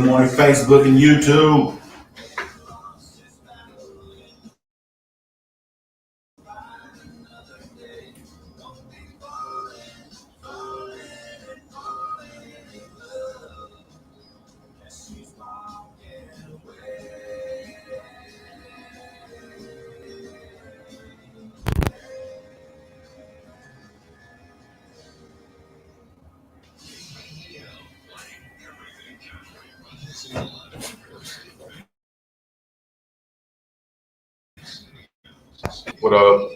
Good morning, Facebook and YouTube. What up?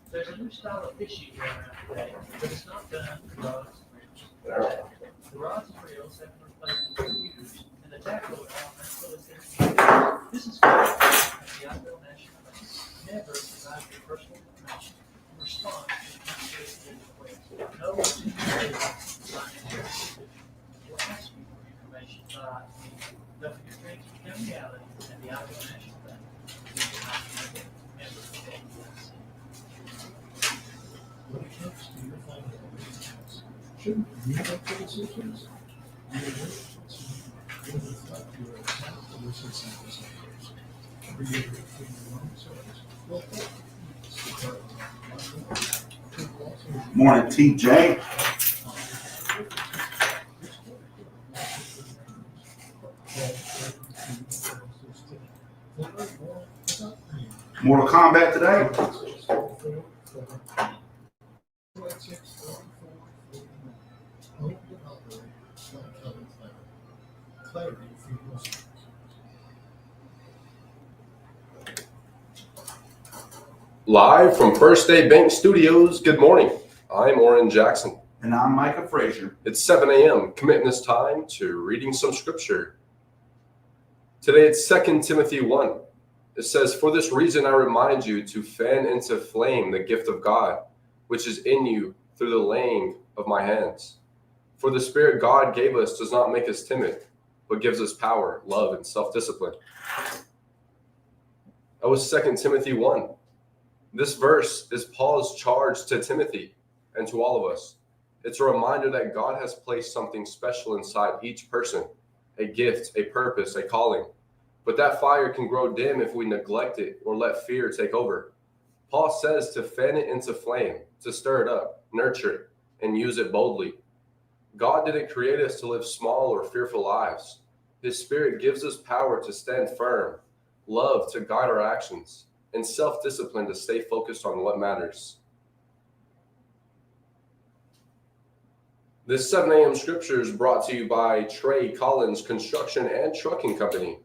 There's a new style of fishing going around today, but it's not done with rods and reels. The rods and reels have been replaced with computers, and the tackle element still is there. This is good. The Idaho National Bank never provides your personal information in response to requests. No one can will ask you for information by nothing your dreams become reality, and the Idaho National Bank never protect us. When it comes to your financial accounts, shouldn't you make the decisions? You will reflect your account solution samples numbers. Create a loan service. Well, Morning, TJ. Mortal Kombat today. Live from First Day Bank Studios, good morning. I'm Oran Jackson. And I'm Micah Frazier. It's 7 a.m., committing this time to reading some scripture. Today it's 2 Timothy 1. It says, "For this reason I remind you to fan into flame the gift of God, which is in you through the laying of my hands. For the Spirit God gave us does not make us timid, but gives us power, love, and self-discipline." That was 2 Timothy 1. This verse is Paul's charge to Timothy and to all of us. It's a reminder that God has placed something special inside each person, a gift, a purpose, a calling. But that fire can grow dim if we neglect it or let fear take over. Paul says to fan it into flame, to stir it up, nurture it, and use it boldly. God didn't create us to live small or fearful lives. His Spirit gives us power to stand firm, love to guide our actions, and self-discipline to stay focused on what matters. This 7 a.m. scripture is brought to you by Trey Collins Construction and Trucking Company.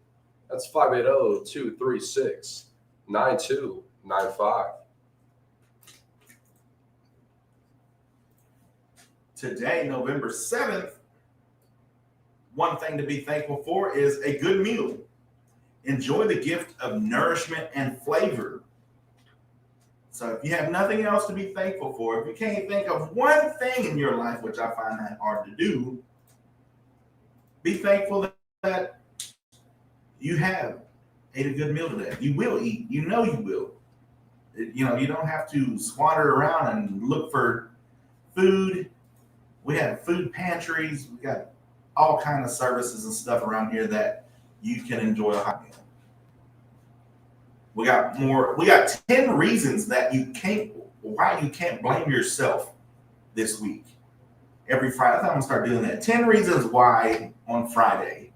That's 580-236-9295. Today, November 7th, one thing to be thankful for is a good meal. Enjoy the gift of nourishment and flavor. So if you have nothing else to be thankful for, if you can't think of one thing in your life, which I find that hard to do, be thankful that you have ate a good meal today. You will eat. You know you will. You don't have to squander around and look for food. We have food pantries. We got all kinds of services and stuff around here that you can enjoy a hot meal. We got 10 reasons that why you can't blame yourself this week. Every Friday, I think I'm gonna start doing that. 10 reasons why on Friday.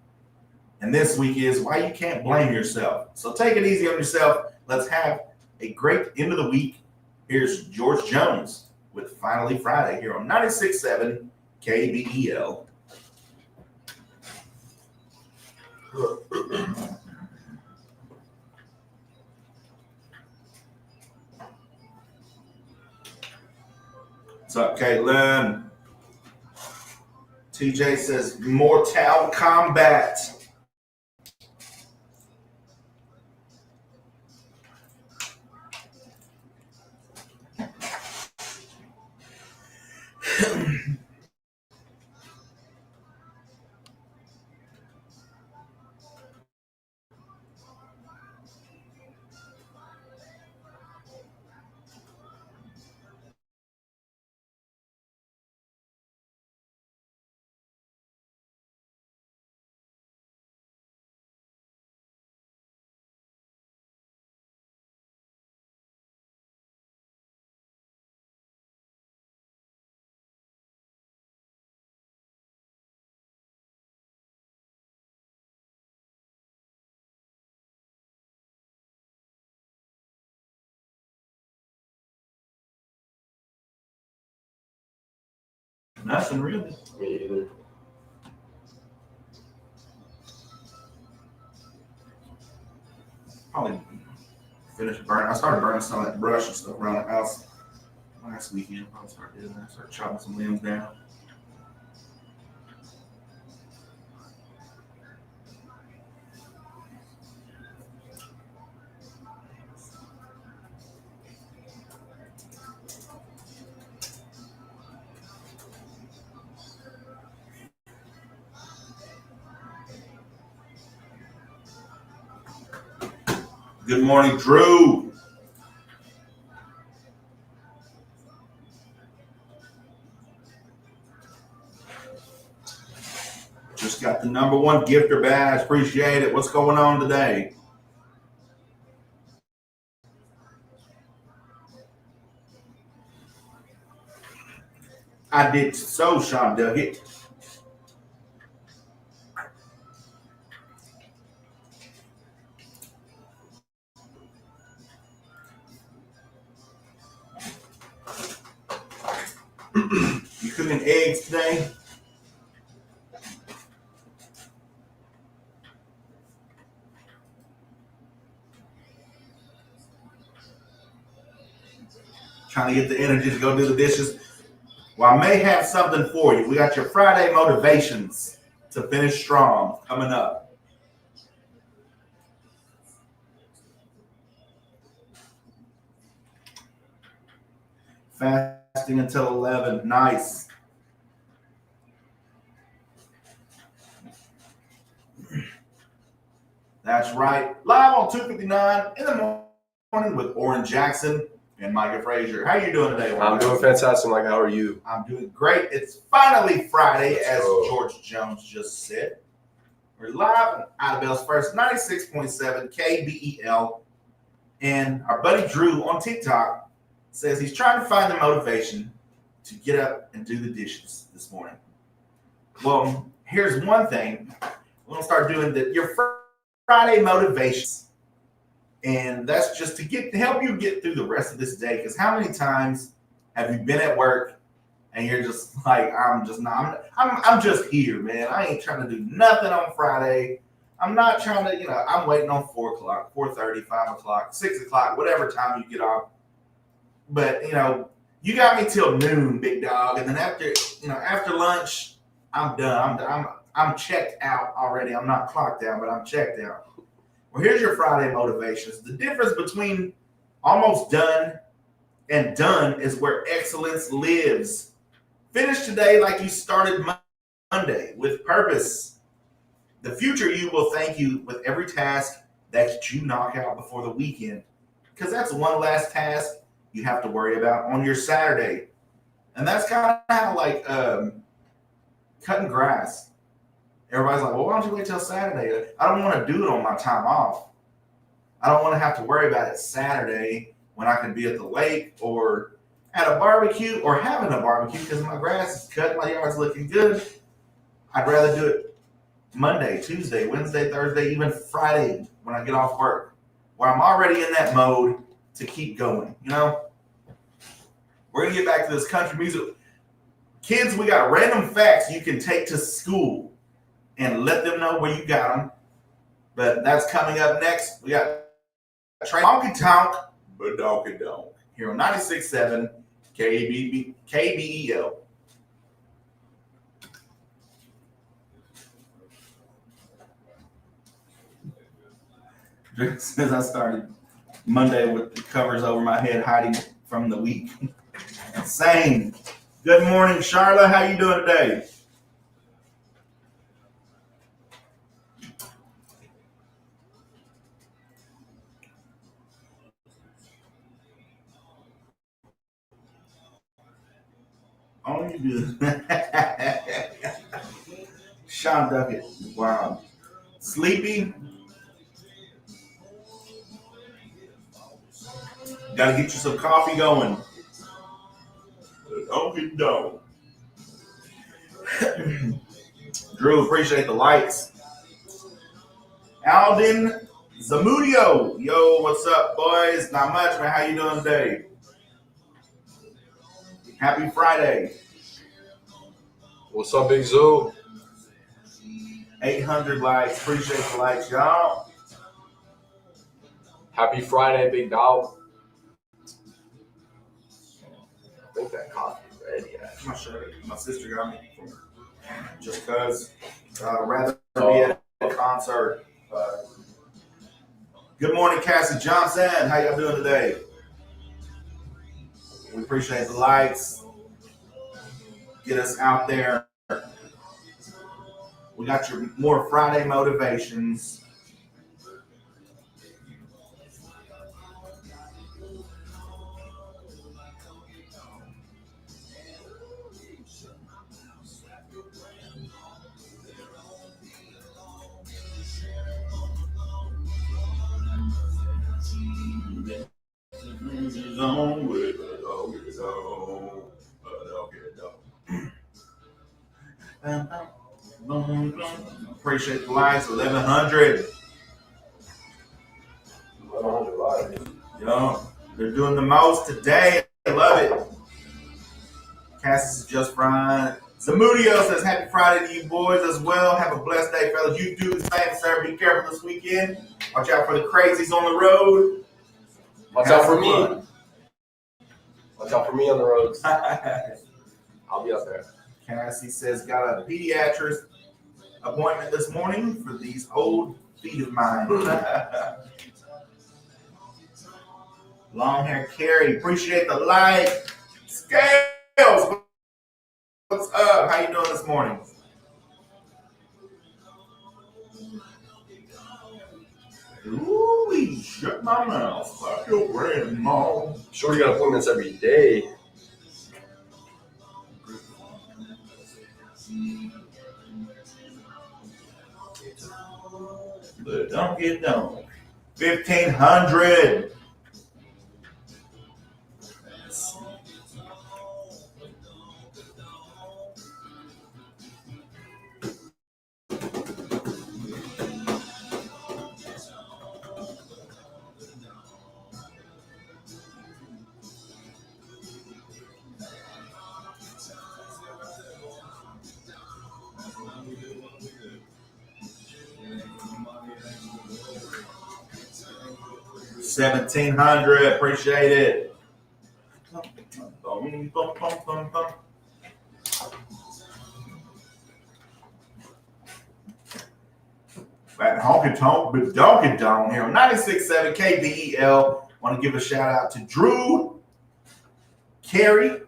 And this week is why you can't blame yourself. So take it easy on yourself. Let's have a great end of the week. Here's George Jones with Finally Friday here on 96.7 KBEL. What's up, Caitlin? TJ says Mortal Kombat. Nothing really. Me either. Probably finished burning. I started burning some of that brush and stuff around the house last weekend. Probably started doing that. Started chopping some limbs down. Good morning, Drew. Just got the #1 gifter badge. Appreciate it. What's going on today? I did so, Sean Duggett. You cooking eggs today? Trying to get the energy to go do the dishes. Well, I may have something for you. We got your Friday motivations to finish strong coming up. Fasting until 11. Nice. That's right. Live on 259 in the morning with Oran Jackson and Micah Frazier. How you doing today, Oran? I'm doing fantastic, Mike. How are you? I'm doing great. It's finally Friday, as George Jones just said. We're live on Idabel's First 96.7 KBEL. And our buddy Drew on TikTok says he's trying to find the motivation to get up and do the dishes this morning. Well, here's one thing. We're going to start doing your Friday motivations. And that's just to help you get through the rest of this day. Because how many times have you been at work and you're just like, I'm just here, man. I ain't trying to do nothing on Friday. I'm not trying to, I'm waiting on 4 o'clock, 4:30, 5 o'clock, 6 o'clock, whatever time you get off. But, you got me till noon, big dog. And then after lunch, I'm done. I'm checked out already. I'm not clocked out, but I'm checked out. Well, here's your Friday motivations. The difference between almost done and done is where excellence lives. Finish today like you started Monday with purpose. The future you will thank you with every task that you knock out before the weekend, because that's one last task you have to worry about on your Saturday. And that's kind of how cutting grass. Everybody's like, well, why don't you wait till Saturday? I don't want to do it on my time off. I don't want to have to worry about it Saturday when I can be at the lake or at a barbecue or having a barbecue because my grass is cut, my yard's looking good. I'd rather do it Monday, Tuesday, Wednesday, Thursday, even Friday when I get off work, where I'm already in that mode to keep going. We're going to get back to this country music. Kids, we got random facts you can take to school and let them know where you got them. But that's coming up next. We got Honky Tonk, but Donky Donk here on 96.7 KBEL. Since I started Monday with the covers over my head hiding from the week. Same. Good morning, Charlotte. How you doing today? Oh, you do. Sean Duckett. Wow. Sleepy. Gotta get you some coffee going. Donky Donk. Drew, appreciate the likes. Alden Zamudio. Yo, what's up, boys? Not much, man. How you doing today? Happy Friday. What's up, Big Zoo? 800 likes. Appreciate the likes, y'all. Happy Friday, big dog. I think that coffee's ready. I'm not sure. My sister got me just because rather be at a concert. Good morning, Cassie Johnson. How y'all doing today? We appreciate the likes. Get us out there. We got your more Friday motivations. Appreciate the likes. 1100. 100 likes. Yo, they're doing the most today. I love it. Cass is just fine. Zamudio says happy Friday to you boys as well. Have a blessed day, fellas. You do the same, sir. Be careful this weekend. Watch out for the crazies on the road. Watch out for me. Watch out for me on the roads. I'll be out there. Cassie says got a pediatrist appointment this morning for these old feet of mine. Long hair Carrie, appreciate the like. Scales, what's up? How you doing this morning? Ooh, shut my mouth. Fuck your grandma. Sure, you got appointments every day. But don't get done. 1500. $1,700, appreciate it. Back honky tonk, but donkey down here on 96.7 KBEL. Want to give a shout out to Drew, Carrie,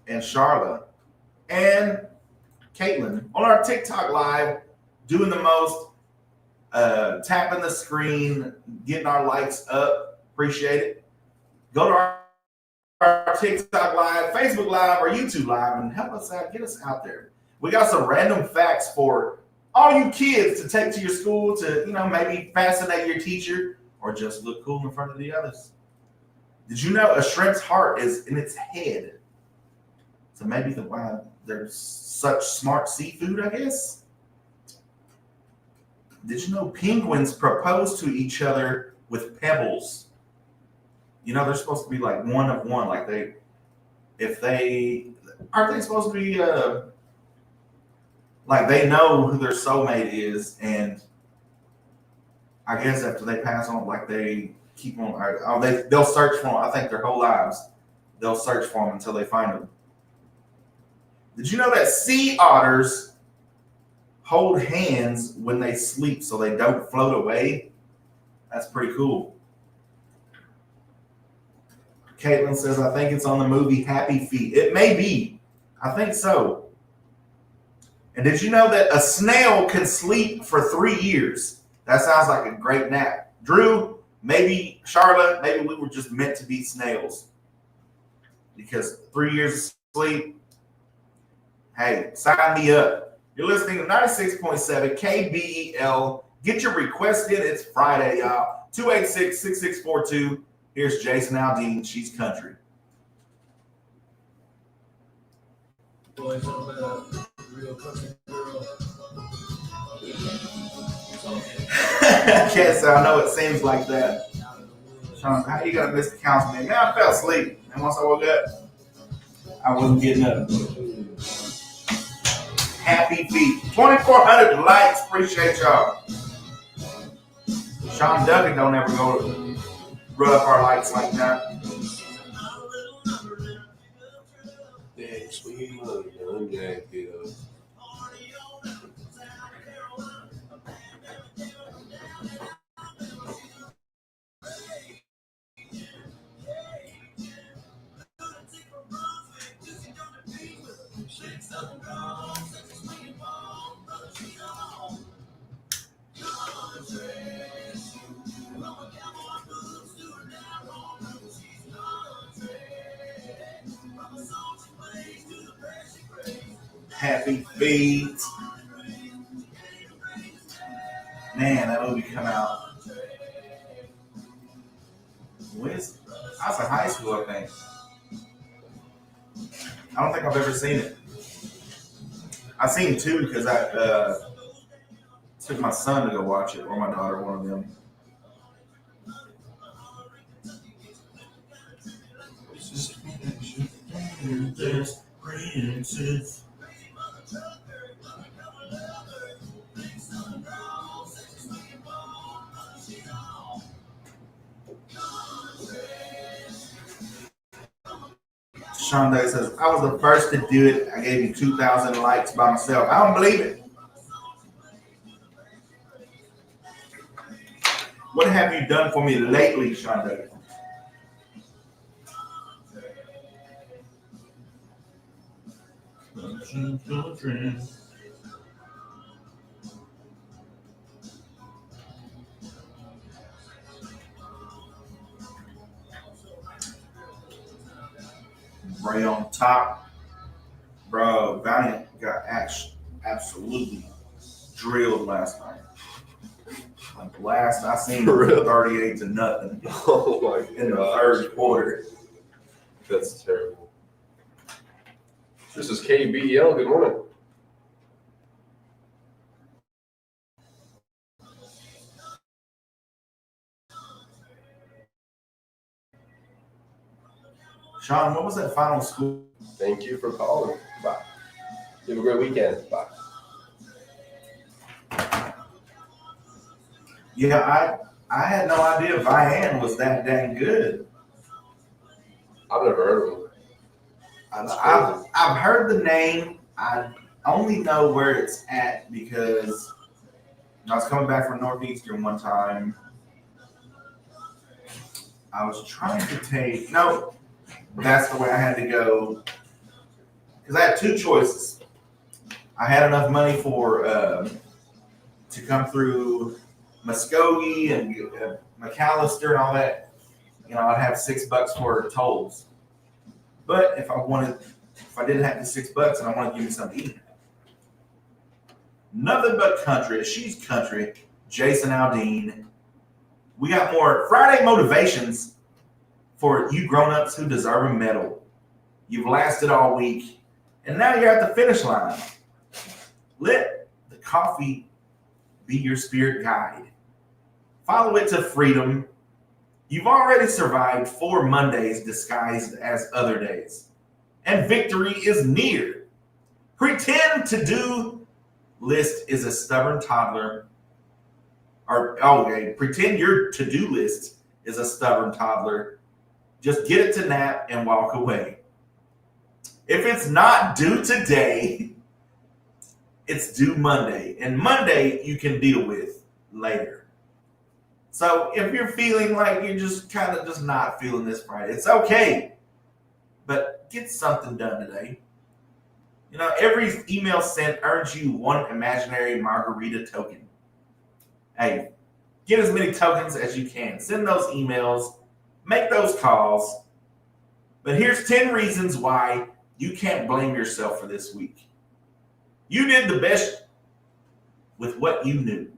and Charlotte, and Caitlin on our TikTok live, doing the most. Tapping the screen, getting our likes up. Appreciate it. Go to our TikTok live, Facebook live, or YouTube live and help us out. Get us out there. We got some random facts for all you kids to take to your school to, maybe fascinate your teacher or just look cool in front of the others. Did you know a shrimp's heart is in its head? So maybe why there's such smart seafood, I guess. Did you know penguins propose to each other with pebbles? They're supposed to be like one of one. Like aren't they supposed to be like they know who their soulmate is, and I guess after they pass on, like they keep on, they'll search for them. I think their whole lives they'll search for them until they find them. Did you know that sea otters hold hands when they sleep so they don't float away? That's pretty cool. Caitlin says, I think it's on the movie Happy Feet. It may be. I think so. And did you know that a snail can sleep for 3 years? That sounds like a great nap. Drew, maybe Charlotte, maybe we were just meant to be snails. Because 3 years of sleep, hey, sign me up. You're listening to 96.7 KBEL. Get your request in. It's Friday, y'all. 286-6642. Here's Jason Aldean. She's country. Boys, I'm a real country girl. Yes, I know it seems like that. Sean, how you gonna miss the council meeting? Man, I fell asleep. And once I woke up, I wasn't getting up. Happy feet. 2,400 likes. Appreciate y'all. Sean Duggan don't ever go run up our likes like that. Happy feet. Man, that movie come out. I was in high school, I think. I don't think I've ever seen it. I've seen two because I took my son to go watch it, or my daughter, one of them. Sean Day says, I was the first to do it. I gave you 2,000 likes by myself. I don't believe it. What have you done for me lately, Sean Day? Right on top. Bro, Valiant got absolutely drilled last night. Like last I seen 38 to nothing. Oh my in the third quarter. That's terrible. This is KBL. Good morning. Sean, what was that final score? Thank you for calling. Bye. You have a great weekend. Bye. Yeah, I had no idea Vian was that dang good. I've never heard of him. I've heard the name. I only know where it's at because I was coming back from Northeastern one time. I was trying to take that's the way I had to go because I had two choices. I had enough money for to come through Muskogee and McAllister and all that. You know, I'd have $6 for tolls. But if I didn't have the $6 and I wanted to give me something to eat, nothing but country. She's country. Jason Aldean. We got more Friday motivations for you grown-ups who deserve a medal. You've lasted all week, and now you're at the finish line. Let the coffee be your spirit guide. Follow it to freedom. You've already survived 4 Mondays disguised as other days, and victory is near. Pretend to-do list is a stubborn toddler. Pretend your to-do list is a stubborn toddler. Just get it to nap and walk away. If it's not due today, it's due Monday. And Monday you can deal with later. So if you're feeling like you're just kind of just not feeling this Friday, it's okay. But get something done today. You know, every email sent earns you 1 imaginary margarita token. Hey, get as many tokens as you can. Send those emails. Make those calls. But here's 10 reasons why you can't blame yourself for this week. You did the best with what you knew.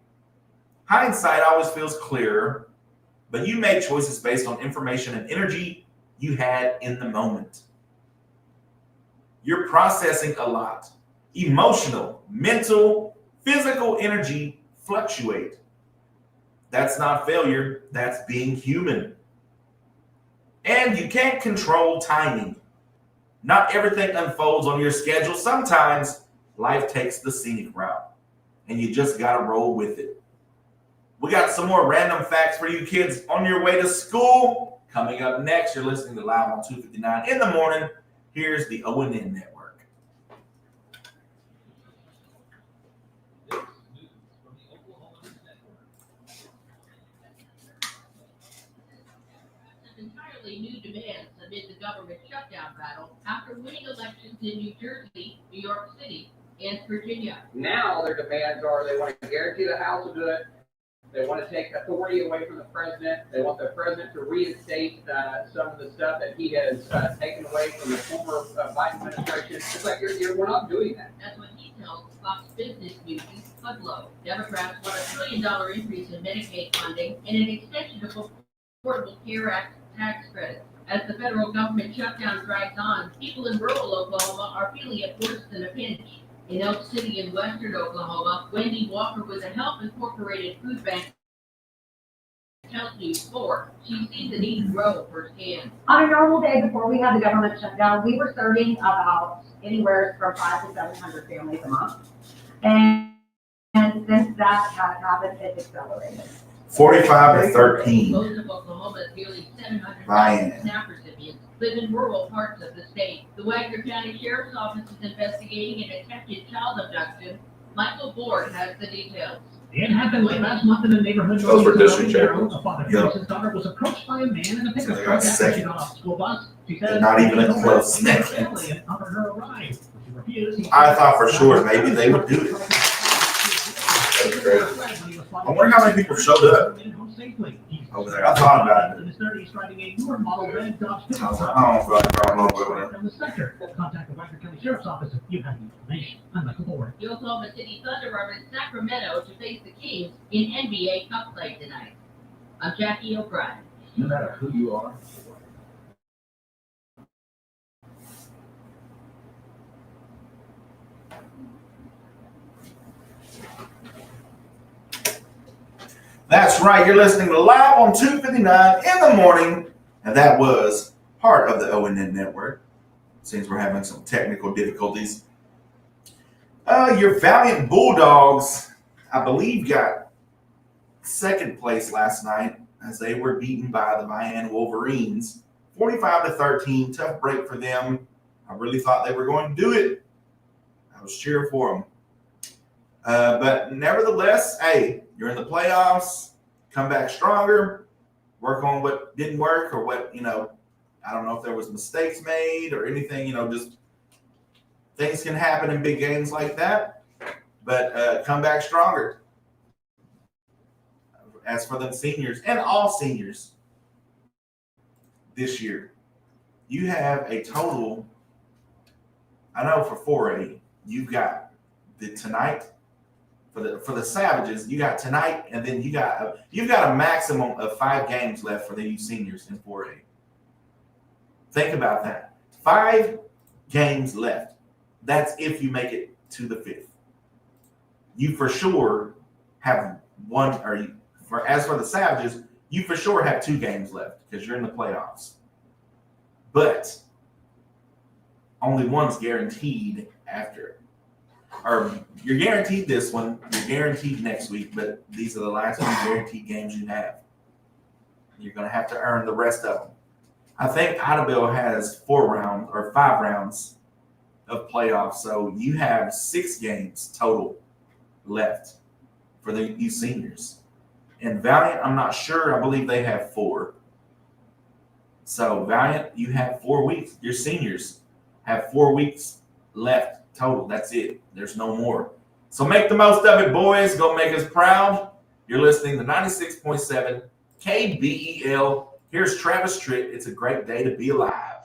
Hindsight always feels clearer, but you made choices based on information and energy you had in the moment. You're processing a lot. Emotional, mental, physical energy fluctuate. That's not failure, that's being human. And you can't control timing. Not everything unfolds on your schedule. Sometimes life takes the scenic route, and you just got to roll with it. We got some more random facts for you kids on your way to school. Coming up next, you're listening to Live on 259 in the morning. Here's the ONN Network. Entirely new demands amid the government shutdown battle after winning elections in New Jersey, New York City, and Virginia. Now their demands are they want to guarantee the House will do it. They want to take authority away from the president. They want the president to reinstate some of the stuff that he has taken away from the former Biden administration. It's like we're not doing that. That's what he tells Fox Business News' Pudlow. Democrats want $1 trillion increase in Medicaid funding and an extension of Affordable Care Act tax credits. As the federal government shutdown drags on, people in rural Oklahoma are feeling it worse than a pinch. In Elk City in western Oklahoma, Wendy Walker with the Health Incorporated Food Bank tells News 4 she sees the need grow firsthand. On a normal day before we had the government shutdown, we were serving about anywhere from 500 to 700 families a month. And since that has happened, it's accelerated. 45 to 13. Most of Oklahoma's nearly 700,000 Buy-in. SNAP recipients live in rural parts of the state. The Wagner County Sheriff's Office is investigating an attempted child abduction. Michael Ford has the details. It happened late last month in a neighborhood. Those were district A father Yep. his daughter was approached by a man in a So pickup they truck got after she second. got off the school bus. She said, Not even a "Don't close let me go second. family," and offered her a ride. She refused. I thought for sure maybe they would do it. That's great. I wonder how many people showed up over there. I thought about it. In his 30s, driving a newer model red Dodge I pickup was like, truck. I don't know about it. From the sector. Contact the Wagner County Sheriff's Office if you have any information. I'm Michael Ford. The Oklahoma City Thunder are in Sacramento to face the Kings in NBA Cup play tonight. I'm Jackie O'Brien. No matter who you are. That's right. You're listening to Live on 259 in the morning, and that was part of the ONN Network. Since we're having some technical difficulties, your Valiant Bulldogs, I believe, got second place last night as they were beaten by the Miami Wolverines, 45 to 13. Tough break for them. I really thought they were going to do it. I was cheering for them. But nevertheless, hey, you're in the playoffs. Come back stronger. Work on what didn't work or what, I don't know if there was mistakes made or anything, just things can happen in big games like that. But come back stronger. As for them seniors and all seniors this year, you have a total, I know for 4A, you've got the tonight. For the Savages, you got tonight, and then you've got a maximum of 5 games left for the seniors in 4A. Think about that. 5 games left. That's if you make it to the 5th. You for sure have one, as for the Savages, you for sure have 2 games left because you're in the playoffs. But only one's guaranteed after. Or you're guaranteed this one, you're guaranteed next week, but these are the last 2 guaranteed games you have. You're going to have to earn the rest of them. I think Idabel has 5 rounds of playoffs, so you have 6 games total left for you seniors. And Valiant, I'm not sure. I believe they have 4. So Valiant, you have 4 weeks. Your seniors have 4 weeks left total. That's it. There's no more. So make the most of it, boys. Go make us proud. You're listening to 96.7 KBEL. Here's Travis Tritt. It's a great day to be alive.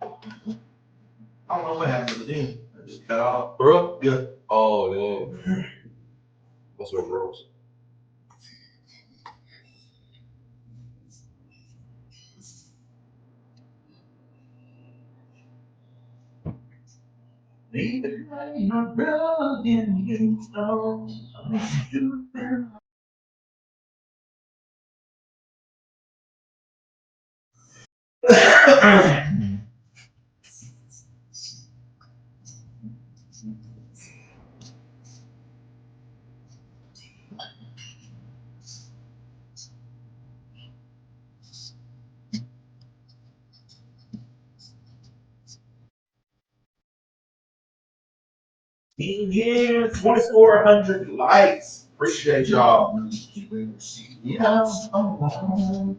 I don't know what happened to the team. I just cut off. Bro? Yeah. Oh, man. That's what rules. Yeah, 2,400 likes. Appreciate y'all. Yeah. So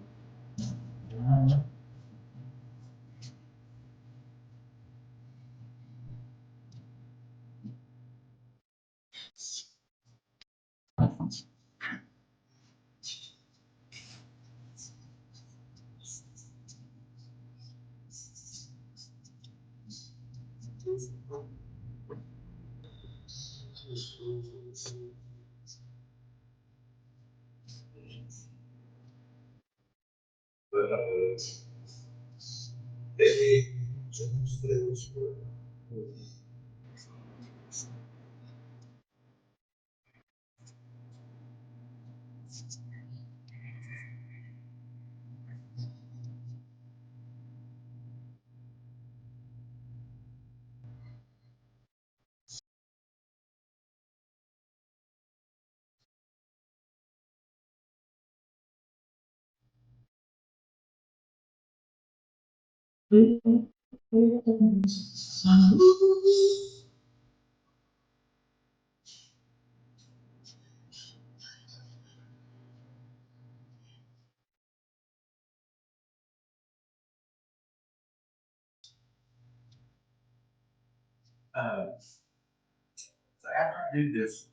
after I do this,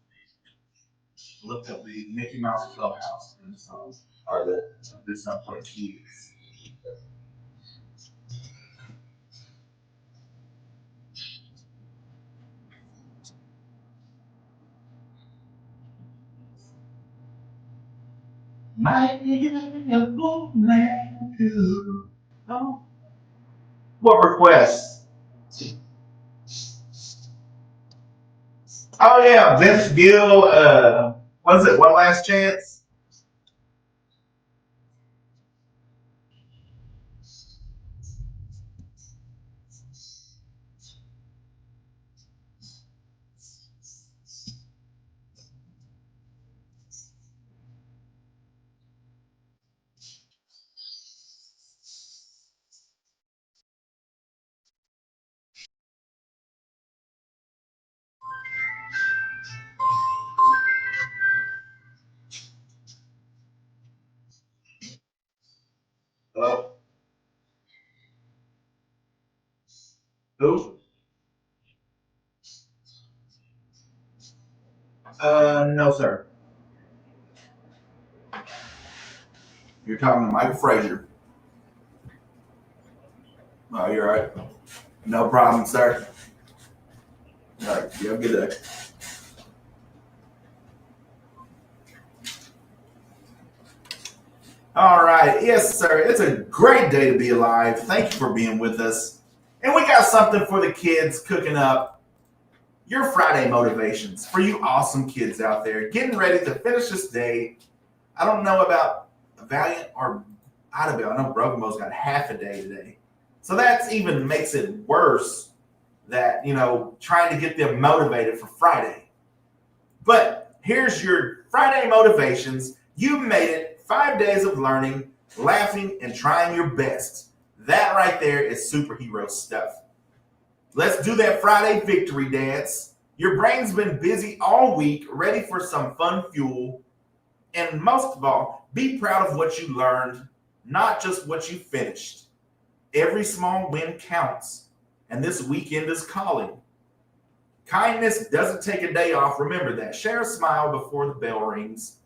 look up the Mickey Mouse Clubhouse and do something for the kids. My little man too. Oh. What requests? Oh yeah, Vince Gill. What is it? One Last Chance. Hello. Who? No, sir. You're talking to Michael Frazier. Oh, you're right. No problem, sir. All right. You have a good day. All right. Yes, sir. It's a great day to be alive. Thank you for being with us. And we got something for the kids cooking up. Your Friday motivations for you awesome kids out there getting ready to finish this day. I don't know about Valiant or Idabel. I know Brokenbow's got half a day today. So that even makes it worse that, trying to get them motivated for Friday. But here's your Friday motivations. You made it 5 days of learning, laughing, and trying your best. That right there is superhero stuff. Let's do that Friday victory dance. Your brain's been busy all week, ready for some fun fuel. And most of all, be proud of what you learned, not just what you finished. Every small win counts, and this weekend is calling. Kindness doesn't take a day off. Remember that. Share a smile before the bell rings.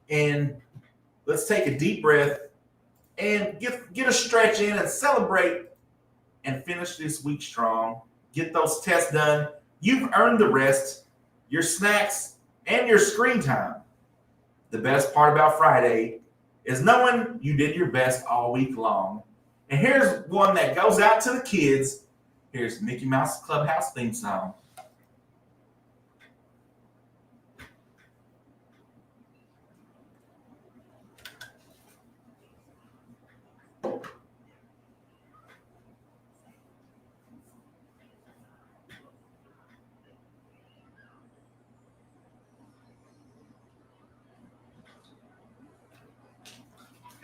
And let's take a deep breath and get a stretch in and celebrate and finish this week strong. Get those tests done. You've earned the rest, your snacks, and your screen time. The best part about Friday is knowing you did your best all week long. And here's one that goes out to the kids. Here's Mickey Mouse Clubhouse theme song.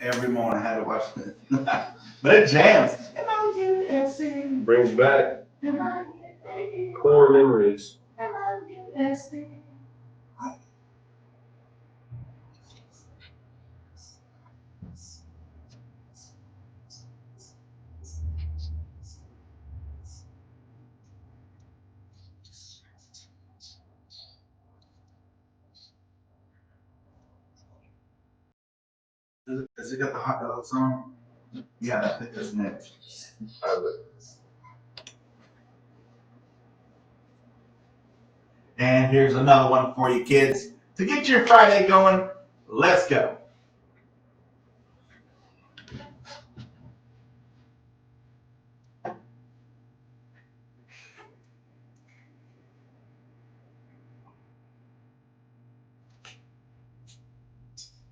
Every morning I had to watch it. But it jams. Brings back core memories. Has it got the hot dogs on? Yeah, I think that's next. And here's another one for you kids. To get your Friday going, let's go.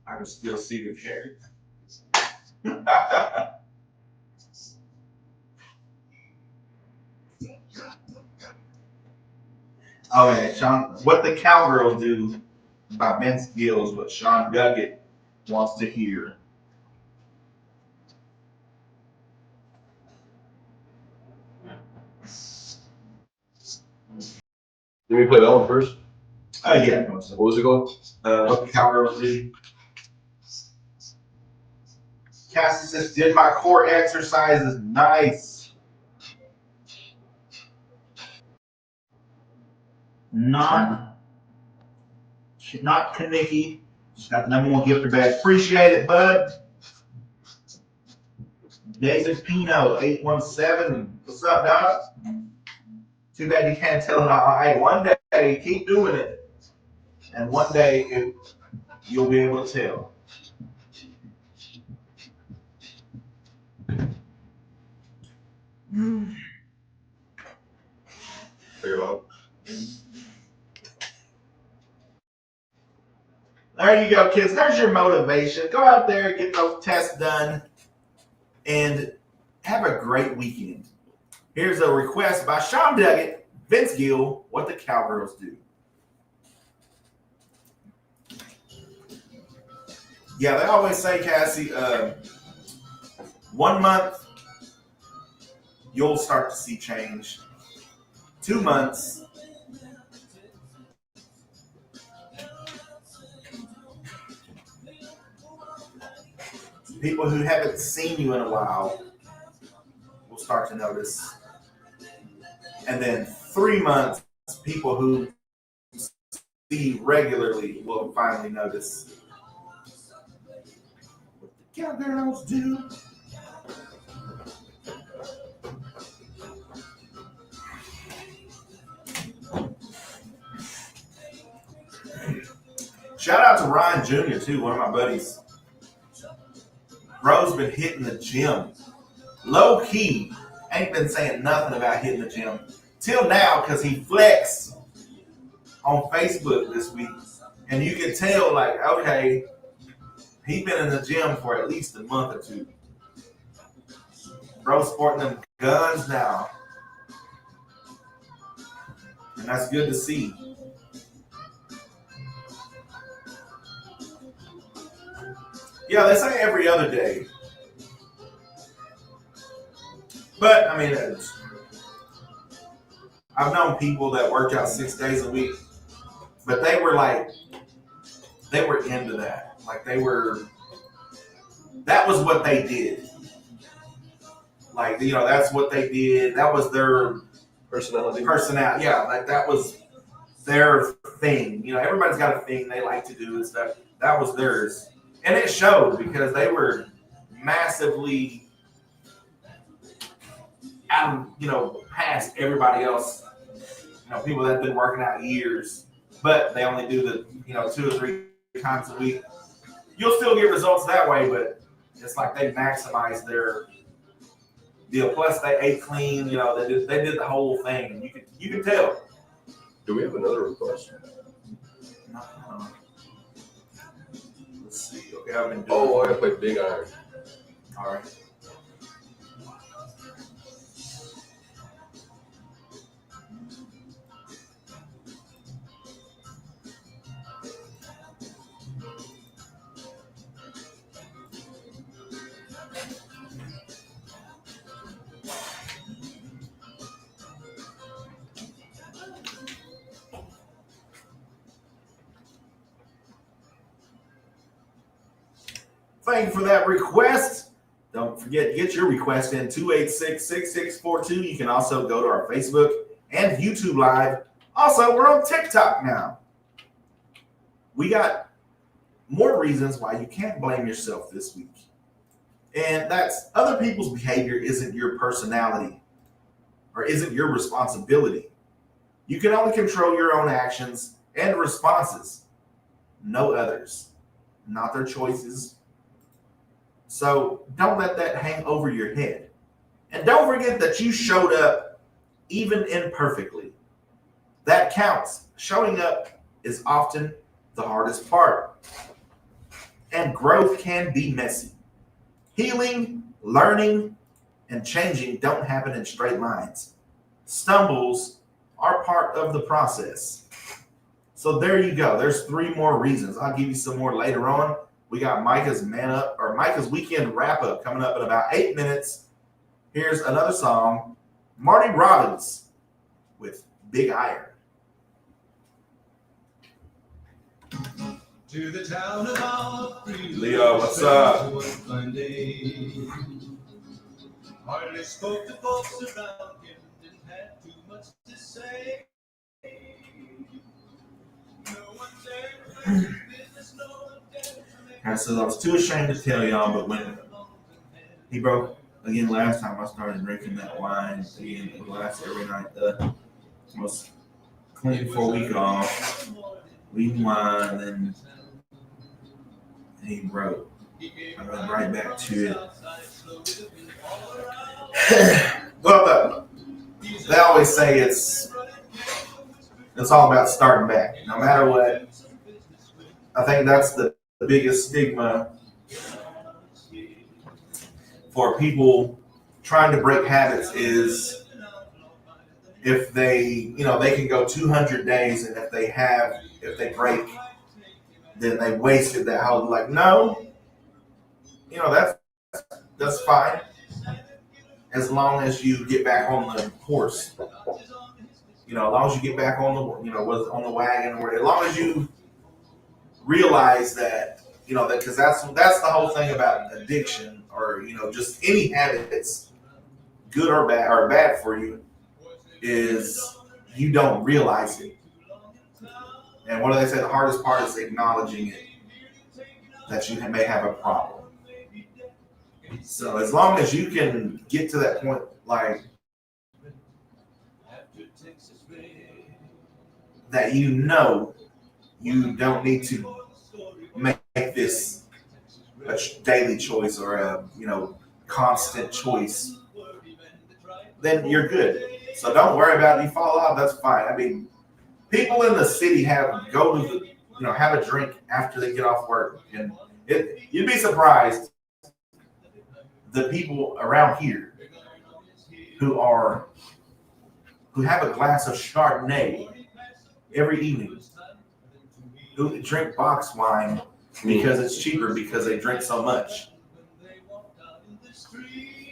I can still see the carrot. Okay, Sean, What the Cowgirls Do by Vince Gill is what Sean Duggett wants to hear. Let me play that one first. Yeah. What was it called? What the Cowgirls Do. Cassie says, did my core exercises. Nice. Not Kaniki. She's got the number one gift bag. Appreciate it, bud. David Pino, 817. What's up, dog? Too bad you can't tell it all. Hey, one day, keep doing it. And one day, you'll be able to tell. Figure it out. There you go, kids. There's your motivation. Go out there, get those tests done, and have a great weekend. Here's a request by Sean Duggett, Vince Gill, What the Cowgirls Do. Yeah, they always say, Cassie, 1 month, you'll start to see change. 2 months, people who haven't seen you in a while will start to notice. And then 3 months, people who see regularly will finally notice. What the Cowgirls Do. Shout out to Ryan Jr. too, one of my buddies. Bro's been hitting the gym. Low key, ain't been saying nothing about hitting the gym till now because he flexed on Facebook this week. And you can tell, like, okay, he's been in the gym for at least a month or two. Bro's sporting them guns now. And that's good to see. Yeah, they say every other day. But, I mean, I've known people that work out 6 days a week, but they were into that. Like, that was what they did. Like, that's what they did. That was their Personality. Yeah, like, that was their thing. Everybody's got a thing they like to do and stuff. That was theirs. And it showed because they were massively past everybody else. People that have been working out years, but they only do the 2 or 3 times a week. You'll still get results that way, but it's like they maximize their deal. Plus, they ate clean. They did the whole thing, and you can tell. Do we have another request? Let's see. Okay, I've been doing. Oh, I gotta play Big Iron. All right. Thank you for that request. Don't forget to get your request in 286-6642. You can also go to our Facebook and YouTube Live. Also, we're on TikTok now. We got more reasons why you can't blame yourself this week. And that's other people's behavior isn't your personality or isn't your responsibility. You can only control your own actions and responses, no others, not their choices. So don't let that hang over your head. And don't forget that you showed up even imperfectly. That counts. Showing up is often the hardest part. And growth can be messy. Healing, learning, and changing don't happen in straight lines. Stumbles are part of the process. So there you go. There's 3 more reasons. I'll give you some more later on. We got Micah's Micah's weekend wrap up coming up in about 8 minutes. Here's another song, Marty Robbins with Big Iron. To the town of our free Leo, what's up? Hardly spoke to folks around him, didn't have too much to say. No one there was business, no one there. I said I was too ashamed to tell y'all, but when he broke again last time, I started drinking that wine again. It lasts every night. Most clean for a week off, weed wine, then he broke. I went right back to it. Well, they always say it's all about starting back, no matter what. I think that's the biggest stigma for people trying to break habits is if they can go 200 days and if they break, then they wasted that whole, like, no, that's fine as long as you get back on the horse, as long as you get back on the wagon, or as long as you realize that, that, because that's the whole thing about addiction, or just any habits, good or bad for you, is you don't realize it. And what do they say? The hardest part is acknowledging it, that you may have a problem. So as long as you can get to that point, like that, you don't need to make this a daily choice or a constant choice, then you're good. So don't worry about it. You fall out, that's fine. I mean, people in the city have a drink after they get off work, and you'd be surprised the people around here who have a glass of Chardonnay every evening, who drink box wine because it's cheaper because they drink so much.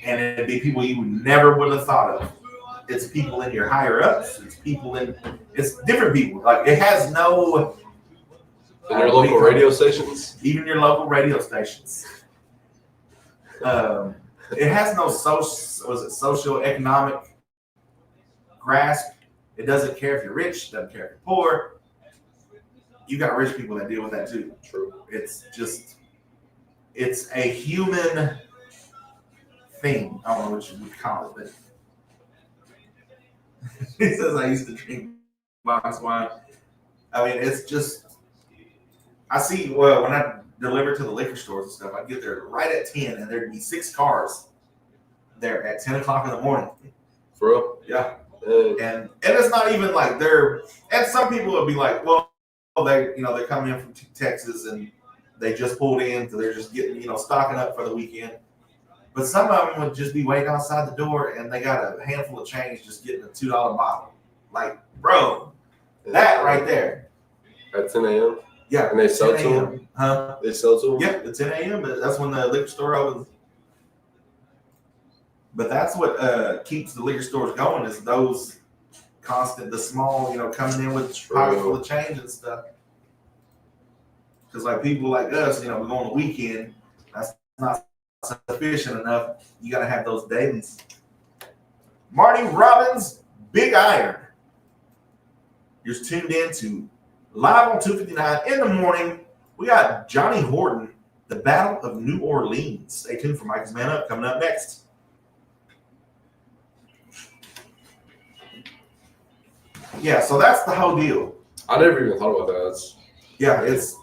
And it'd be people you never would have thought of. It's people in your higher ups. It's different people. Like, it has no. In your local radio stations? Even your local radio stations. It has no socioeconomic grasp. It doesn't care if you're rich, doesn't care if you're poor. You got rich people that deal with that too. True. It's a human thing. I don't know what you would call it, but he says I used to drink box wine. I mean, it's just, I see, well, when I deliver to the liquor stores and stuff, I'd get there right at 10 and there'd be 6 cars there at 10 o'clock in the morning. For real? Yeah. And it's not even like and some people will be like, well, they're coming in from Texas and they just pulled in, so they're just getting, stocking up for the weekend. But some of them would just be waiting outside the door and they got a handful of change just getting a $2 bottle. Like, bro, that right there. At 10 a.m.? Yeah. And they sell to 10 a.m. them? Huh? They sell to them? Yeah, at 10 a.m. But that's when the liquor store opens. But that's what keeps the liquor stores going, is those constant, the small, coming in with pocket full of change and stuff. Because like people like us, we go on the weekend. That's not sufficient enough. You got to have those dailies. Marty Robbins, Big Iron. You're tuned in to Live on 259 in the morning. We got Johnny Horton, the Battle of New Orleans. Stay tuned for Micah's Man Up coming up next. Yeah, so that's the whole deal. I never even thought about that. Yeah, it's,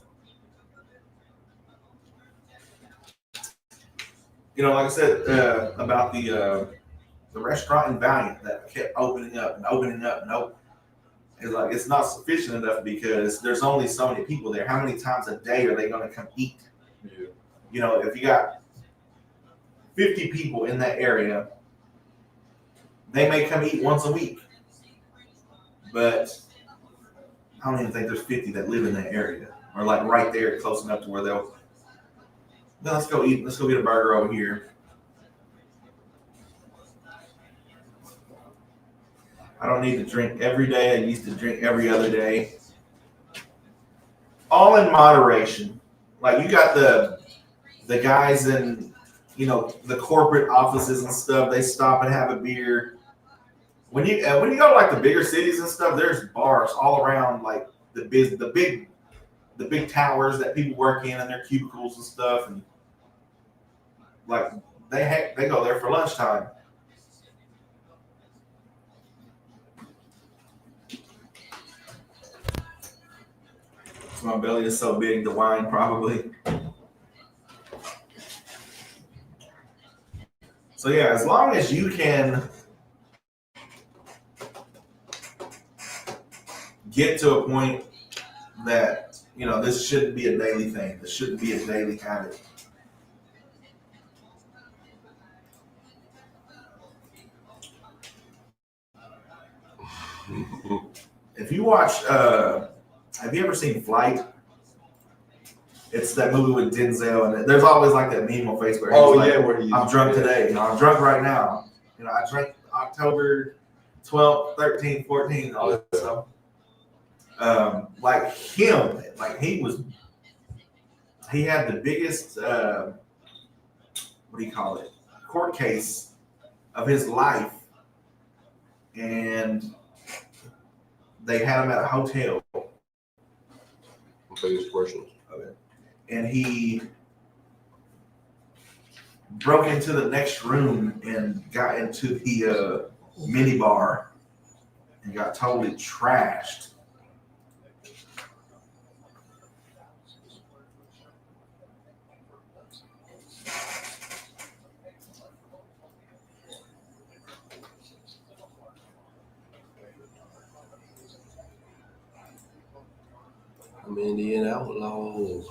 like I said about the restaurant in Valiant that kept opening up and opening up and opening. It's like it's not sufficient enough because there's only so many people there. How many times a day are they going to come eat? Yeah. If you got 50 people in that area, they may come eat once a week. But I don't even think there's 50 that live in that area or like right there close enough to where they'll, let's go eat. Let's go get a burger over here. I don't need to drink every day. I used to drink every other day. All in moderation. Like you got the guys in, the corporate offices and stuff. They stop and have a beer. When you go to like the bigger cities and stuff, there's bars all around like the big towers that people work in and their cubicles and stuff, and like they go there for lunchtime. So my belly is so big, the wine probably. So yeah, as long as you can get to a point that, this shouldn't be a daily thing. This shouldn't be a daily habit. If you watch, have you ever seen Flight? It's that movie with Denzel, and there's always like that meme on Facebook. Where he's I'm drunk today. I'm drunk right now. I drank October 12th, 13th, 14th, all that stuff. Like him, like he had the biggest, court case of his life, and they had him at a hotel. Biggest question. Okay. And he broke into the next room and got into the mini bar and got totally trashed. I'm Indian outlaw.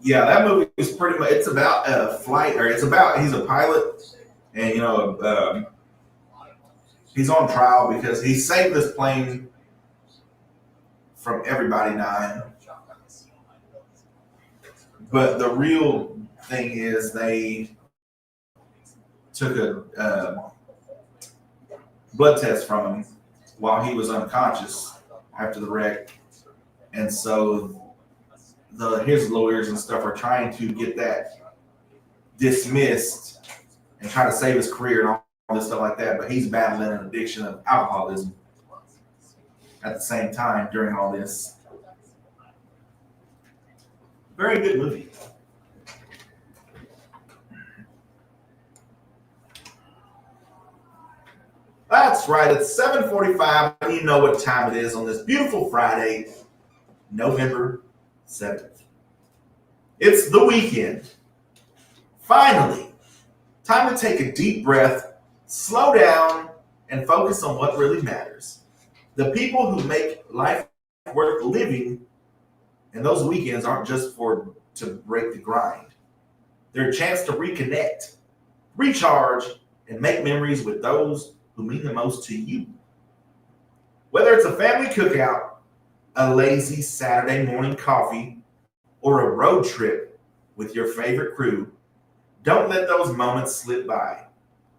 Yeah, that movie is pretty much, it's about a flight, or it's about, he's a pilot, and he's on trial because he saved this plane from everybody dying. But the real thing is they took a blood test from him while he was unconscious after the wreck, and so his lawyers and stuff are trying to get that dismissed and try to save his career and all this stuff like that. But he's battling an addiction of alcoholism at the same time during all this. Very good movie. That's right. It's 7:45. You know what time it is on this beautiful Friday, November 7th. It's the weekend. Finally, time to take a deep breath, slow down, and focus on what really matters. The people who make life worth living, and those weekends aren't just to break the grind. They're a chance to reconnect, recharge, and make memories with those who mean the most to you. Whether it's a family cookout, a lazy Saturday morning coffee, or a road trip with your favorite crew, don't let those moments slip by.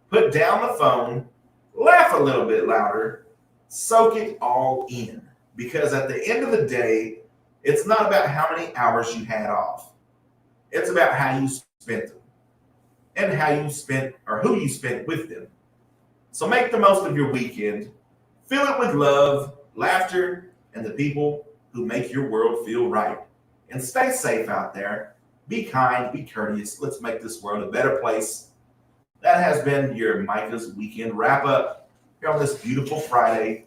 Put down the phone, laugh a little bit louder, soak it all in. Because at the end of the day, It's not about how many hours you had off. It's about how you spent them and how you spent or who you spent with them. So make the most of your weekend. Fill it with love, laughter, and the people who make your world feel right. And stay safe out there. Be kind, be courteous. Let's make this world a better place. That has been your Micah's Weekend Wrap Up here on this beautiful Friday.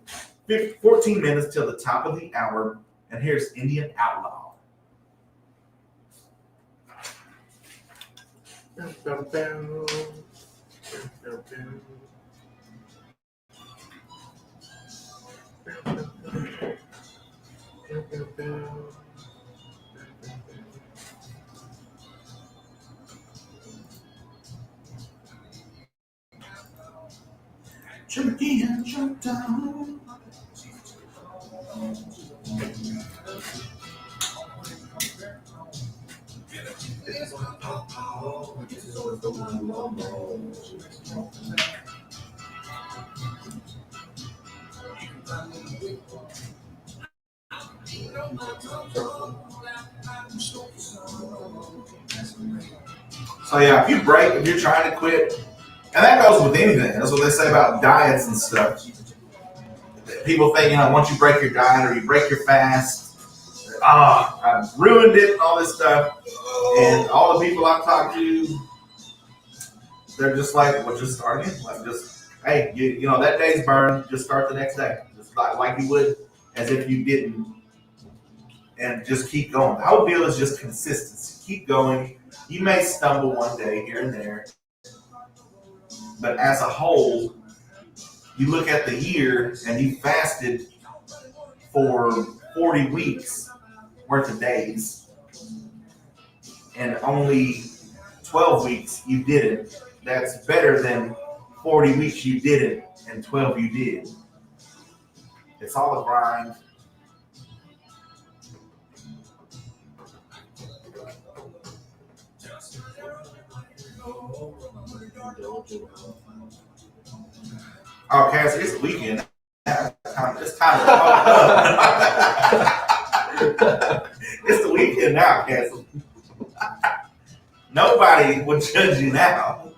14 minutes till the top of the hour. And here's Indian Outlaw. Jump again, jump down. So yeah, if you're trying to quit, and that goes with anything. That's what they say about diets and stuff. People think, once you break your diet or you break your fast, I've ruined it and all this stuff. And all the people I've talked to, they're just like, well, just start again. Like, just, hey, that day's burned. Just start the next day. Just like you would as if you didn't. And just keep going. The whole deal is just consistency. Keep going. You may stumble one day here and there. But as a whole, you look at the year and you fasted for 40 weeks worth of days. And only 12 weeks you didn't. That's better than 40 weeks you didn't and 12 you did. It's all a grind. Okay, so it's the weekend. It's time to talk up. It's the weekend now, Cassie. Nobody would judge you now.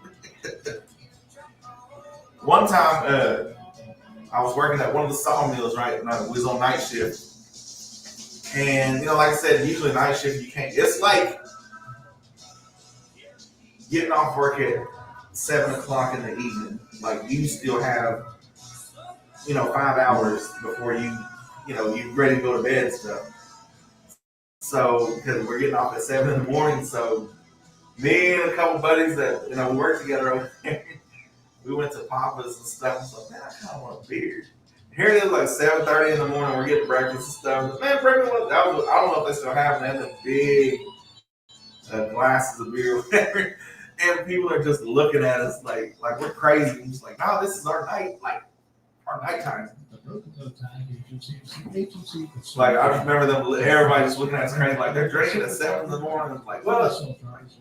One time, I was working at one of the sawmills, right? And I was on night shift. And, like I said, usually night shift, you can't. It's like getting off work at 7 o'clock in the evening. Like, you still have, 5 hours before you're ready to go to bed and stuff. So, because we're getting off at 7 in the morning, so me and a couple buddies that, we work together over there, we went to Papa's and stuff. I was like, man, I kind of want a beer. Here it is, like 7:30 in the morning. We're getting breakfast and stuff. Man, bring me one. I don't know if they still have them. They have the big glasses of beer or whatever. And people are just looking at us like we're crazy. And just like, no, this is our night, like our nighttime. Like, I remember them, everybody just looking at us crazy, like they're drinking at 7 in the morning. It's like, well,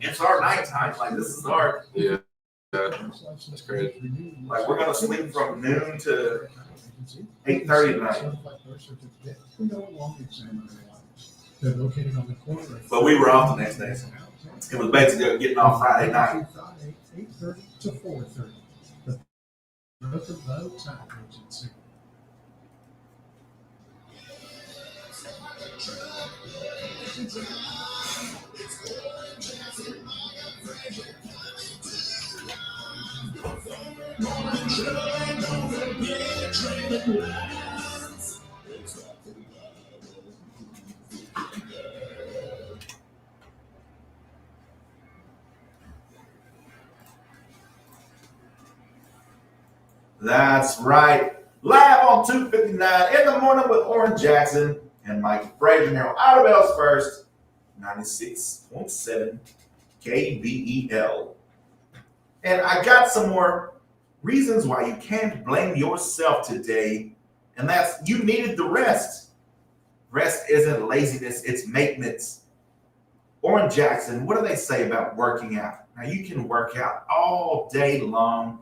it's our nighttime. Like, this is our. Yeah. That's crazy. Like, we're gonna sleep from noon to 8:30 tonight. But we were off the next day. It was basically getting off Friday night. 8:30 to 4:30. Both of those times. That's right. Live on 259 in the morning with Oran Jackson and Micah Frazier here on Audubell's First, 96.7 KBEL. And I got some more reasons why you can't blame yourself today, and that's you needed the rest. Rest isn't laziness, it's maintenance. Oran Jackson, what do they say about working out? Now, you can work out all day long,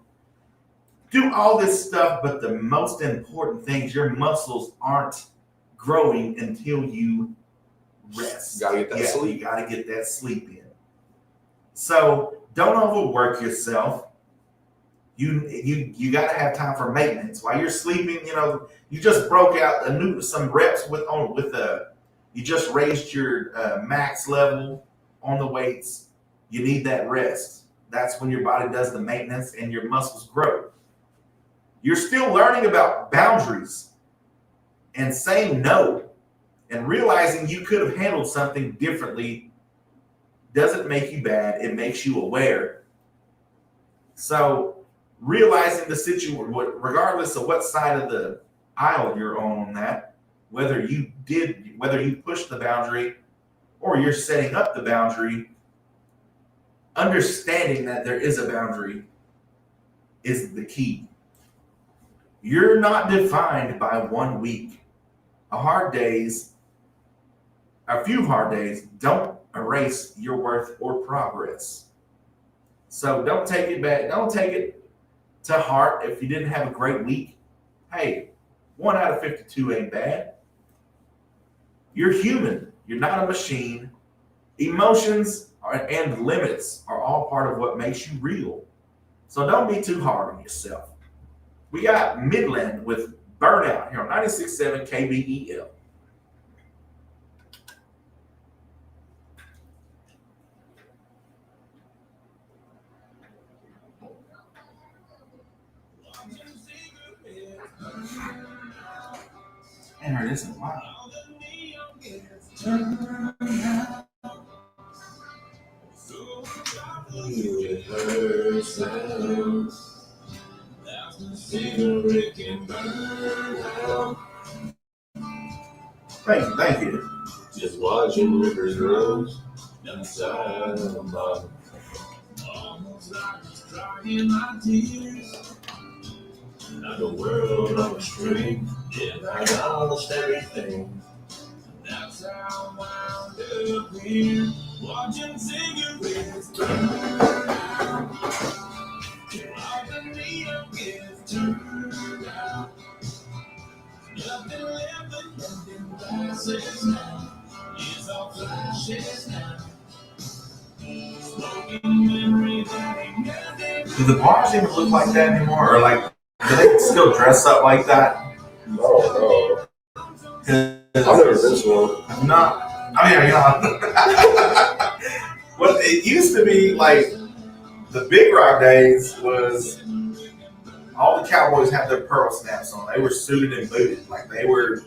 do all this stuff, but the most important thing is your muscles aren't growing until you rest. Gotta get that sleep. You gotta get that sleep in. So don't overwork yourself. You gotta have time for maintenance while you're sleeping. You just broke out some reps you just raised your max level on the weights. You need that rest. That's when your body does the maintenance and your muscles grow. You're still learning about boundaries and saying no and realizing you could have handled something differently doesn't make you bad. It makes you aware. So realizing the situation, regardless of what side of the aisle you're on that, whether you pushed the boundary or you're setting up the boundary, understanding that there is a boundary is the key. You're not defined by 1 week. A few hard days don't erase your worth or progress. So don't take it back. Don't take it to heart if you didn't have a great week. Hey, 1 out of 52 ain't bad. You're human. You're not a machine. Emotions and limits are all part of what makes you real. So don't be too hard on yourself. We got Midland with Burnout here on 96.7 KBEL. And her this is wild. Thank you. Just watching rivers run inside of my almost like it's drying my tears. Like a world on a string, yeah, I lost everything. That's how I wound up here, watching cigarettes burn out. All the neon gets turned out. Nothing left but nothing glasses now. It's all flashes now. Smoking memory that ain't nothing. Do the bars even look like that anymore? Or do they still dress up like that? No. I've never been to one. Not. What it used to be like the Big Rock days was all the cowboys had their pearl snaps on. They were suited and booted. Like they were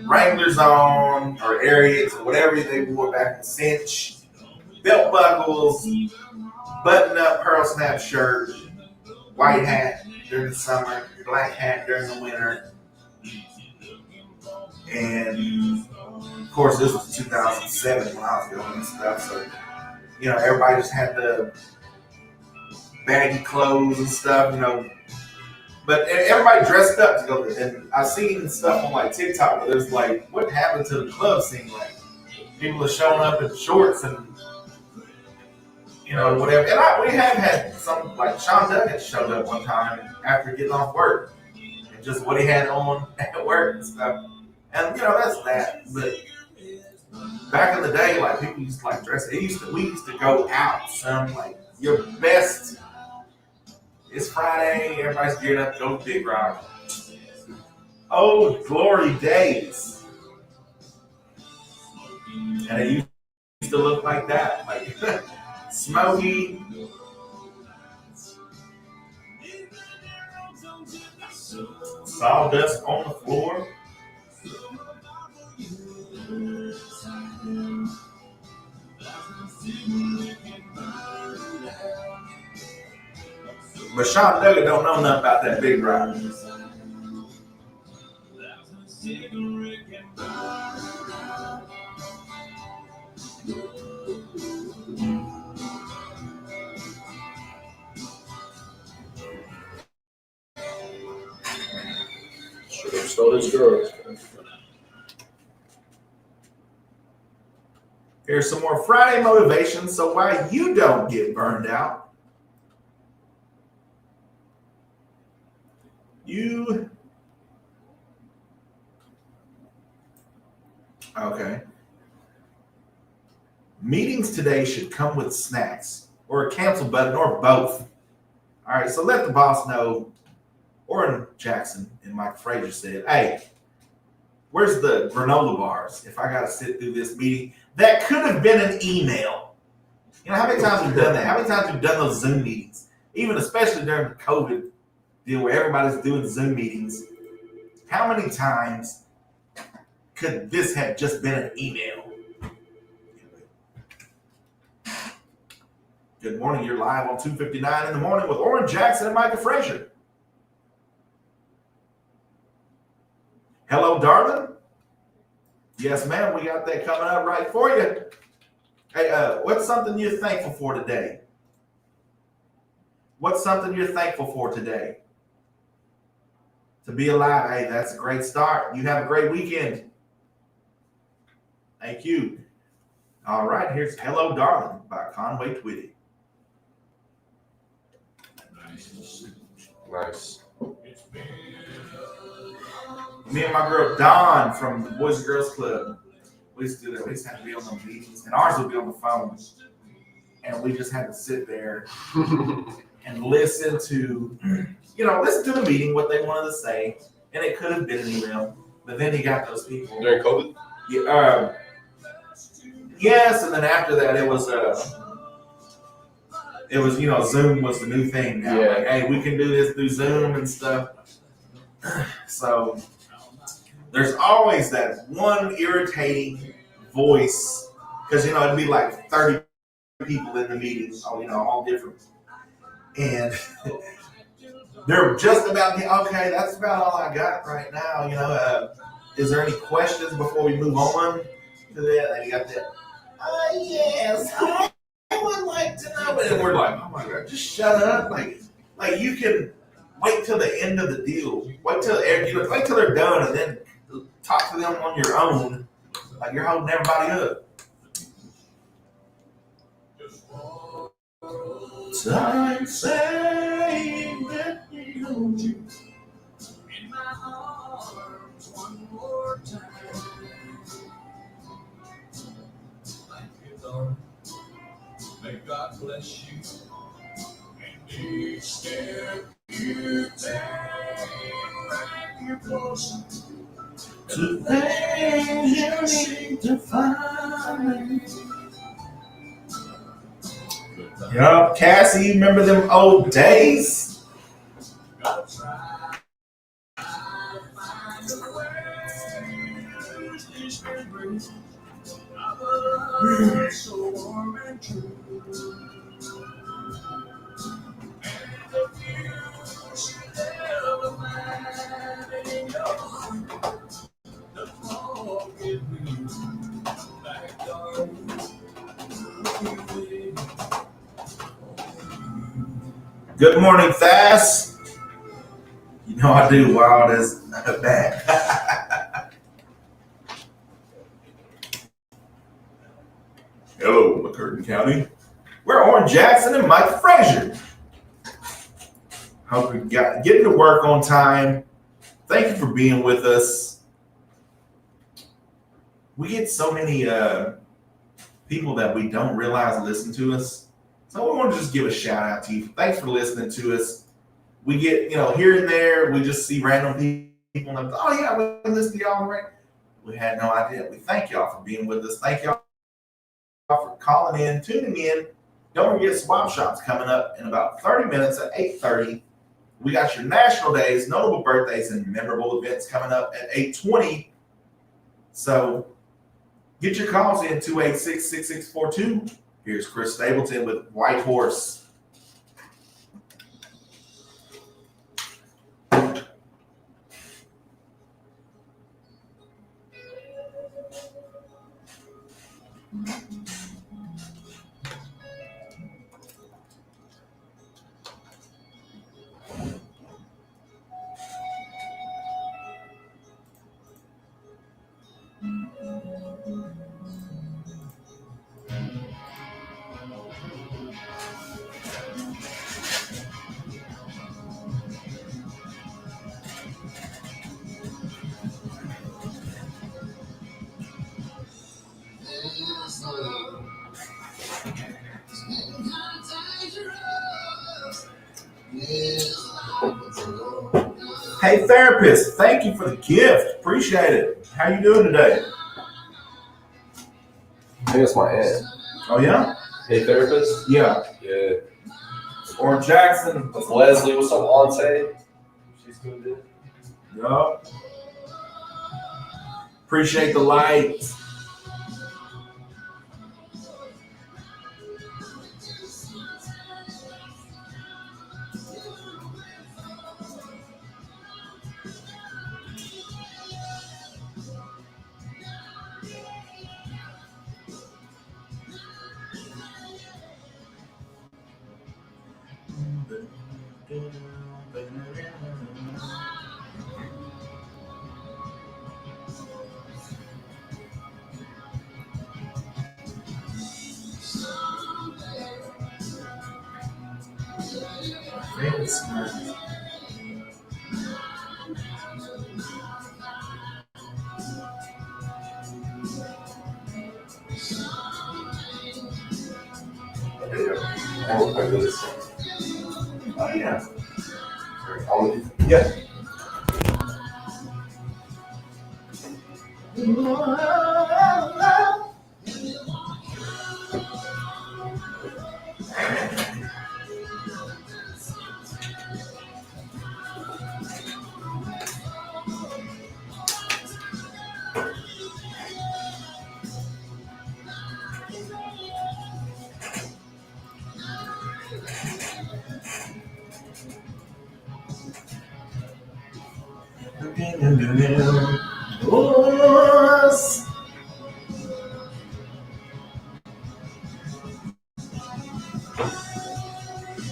Wranglers on or Ariats or whatever they wore back in cinch, belt buckles, button up pearl snap shirt, white hat during the summer, black hat during the winter. And of course, this was 2007 when I was doing this stuff. So, everybody just had the baggy clothes and stuff, But everybody dressed up to go. And I've seen stuff on TikTok where there's what happened to the club scene? People are showing up in shorts and whatever. And we have had some Sean Duggan showed up one time after getting off work and just what he had on at work and stuff. And that's that. But back in the day, people used to dress. We used to go out, son. Your best. It's Friday. Everybody's geared up to go to Big Rock. Oh, glory days. And it used to look like that, smoky. Sawdust on the floor. But Sean Duggan don't know nothing about that Big Rock. Should have stole his girls. Here's some more Friday motivation so why you don't get burned out. Okay. today should come with snacks or a cancel button or both. All right, so let the boss know. Oran Jackson and Micah Frazier said, hey, where's the granola bars if I got to sit through this meeting? That could have been an email. You know, how many times we've done that? How many times we've done those Zoom meetings? Even especially during the COVID deal where everybody's doing Zoom meetings. How many times could this have just been an email? Good morning. You're live on 2:59 in the morning with Oran Jackson and Micah Frazier. Hello, darling. Yes, ma'am. We got that coming up right for you. Hey, what's something you're thankful for today? What's something you're thankful for today? To be alive. Hey, that's a great start. You have a great weekend. Thank you. All right, here's Hello, Darling by Conway Twitty. Nice. Me and my girl Dawn from the Boys and Girls Club, we used to do that. We used to have to be on those meetings, and ours would be on the phone. And we just had to sit there and listen to, listen to the meeting, what they wanted to say. And it could have been an email, but then you got those people. During COVID? Yeah, yes, and then after that, it was Zoom was the new thing now. Yeah. Like, hey, we can do this through Zoom and stuff. So there's always that one irritating voice because it'd be like 30 people in the meeting, all different, and they're just about okay. That's about all I got right now. Is there any questions before we move on to that? And you got that. Yes, I would like to know. And we're like, oh my God, just shut up. Like you can wait till the end of the deal. Wait till they're done and then talk to them on your own. Like you're holding everybody up. Time saying that you hold you in my arms one more time. Thank you, Lord. May God bless you. And each step you take, bring you closer to things you need to find. Yup, Cassie, you remember them old days? Good morning, Thas. You know I do wild as that. Hello, McCurtain County. We're Oran Jackson and Micah Frazier. Hope we got getting to work on time. Thank you for being with us. We get so many people that we don't realize listen to us. So we want to just give a shout out to you. Thanks for listening to us. We get, here and there, we just see random people and oh yeah, we listen to y'all, right? We had no idea. We thank y'all for being with us. Thank y'all for calling in, tuning in. Don't forget Swap Shop's coming up in about 30 minutes at 8:30. We got your national days, notable birthdays, and memorable events coming up at 8:20. So get your calls in 286-6642. Here's Chris Stapleton with White Horse. Hey, therapist, thank you for the gift. Appreciate it. How you doing today? I think it's my aunt. Oh, yeah? Hey, therapist? Yeah. Yeah. Oran Jackson. That's Leslie. What's up, Auntie? She's tuned in. Yup. Appreciate the lights. Oh, yeah. Yeah.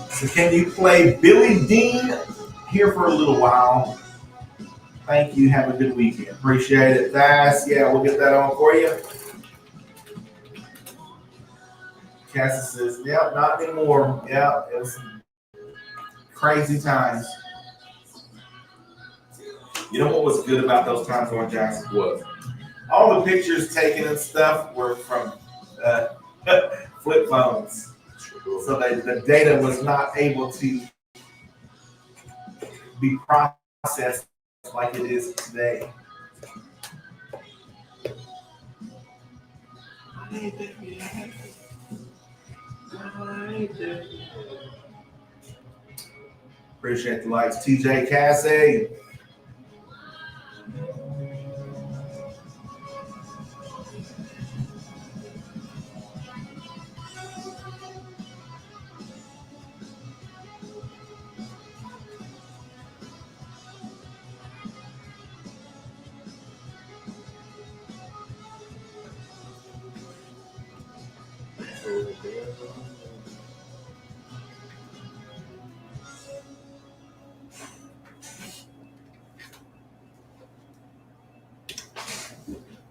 So can you play Billy Dean here for a little while? Thank you. Have a good weekend. Appreciate it. Yeah, we'll get that on for you. Cassie says, yep, not anymore. Yeah, it was crazy times. You know what was good about those times, Oran Jackson? What? All the pictures taken and stuff were from flip phones. So the data was not able to be processed like it is today. Appreciate the likes, TJ Cassie.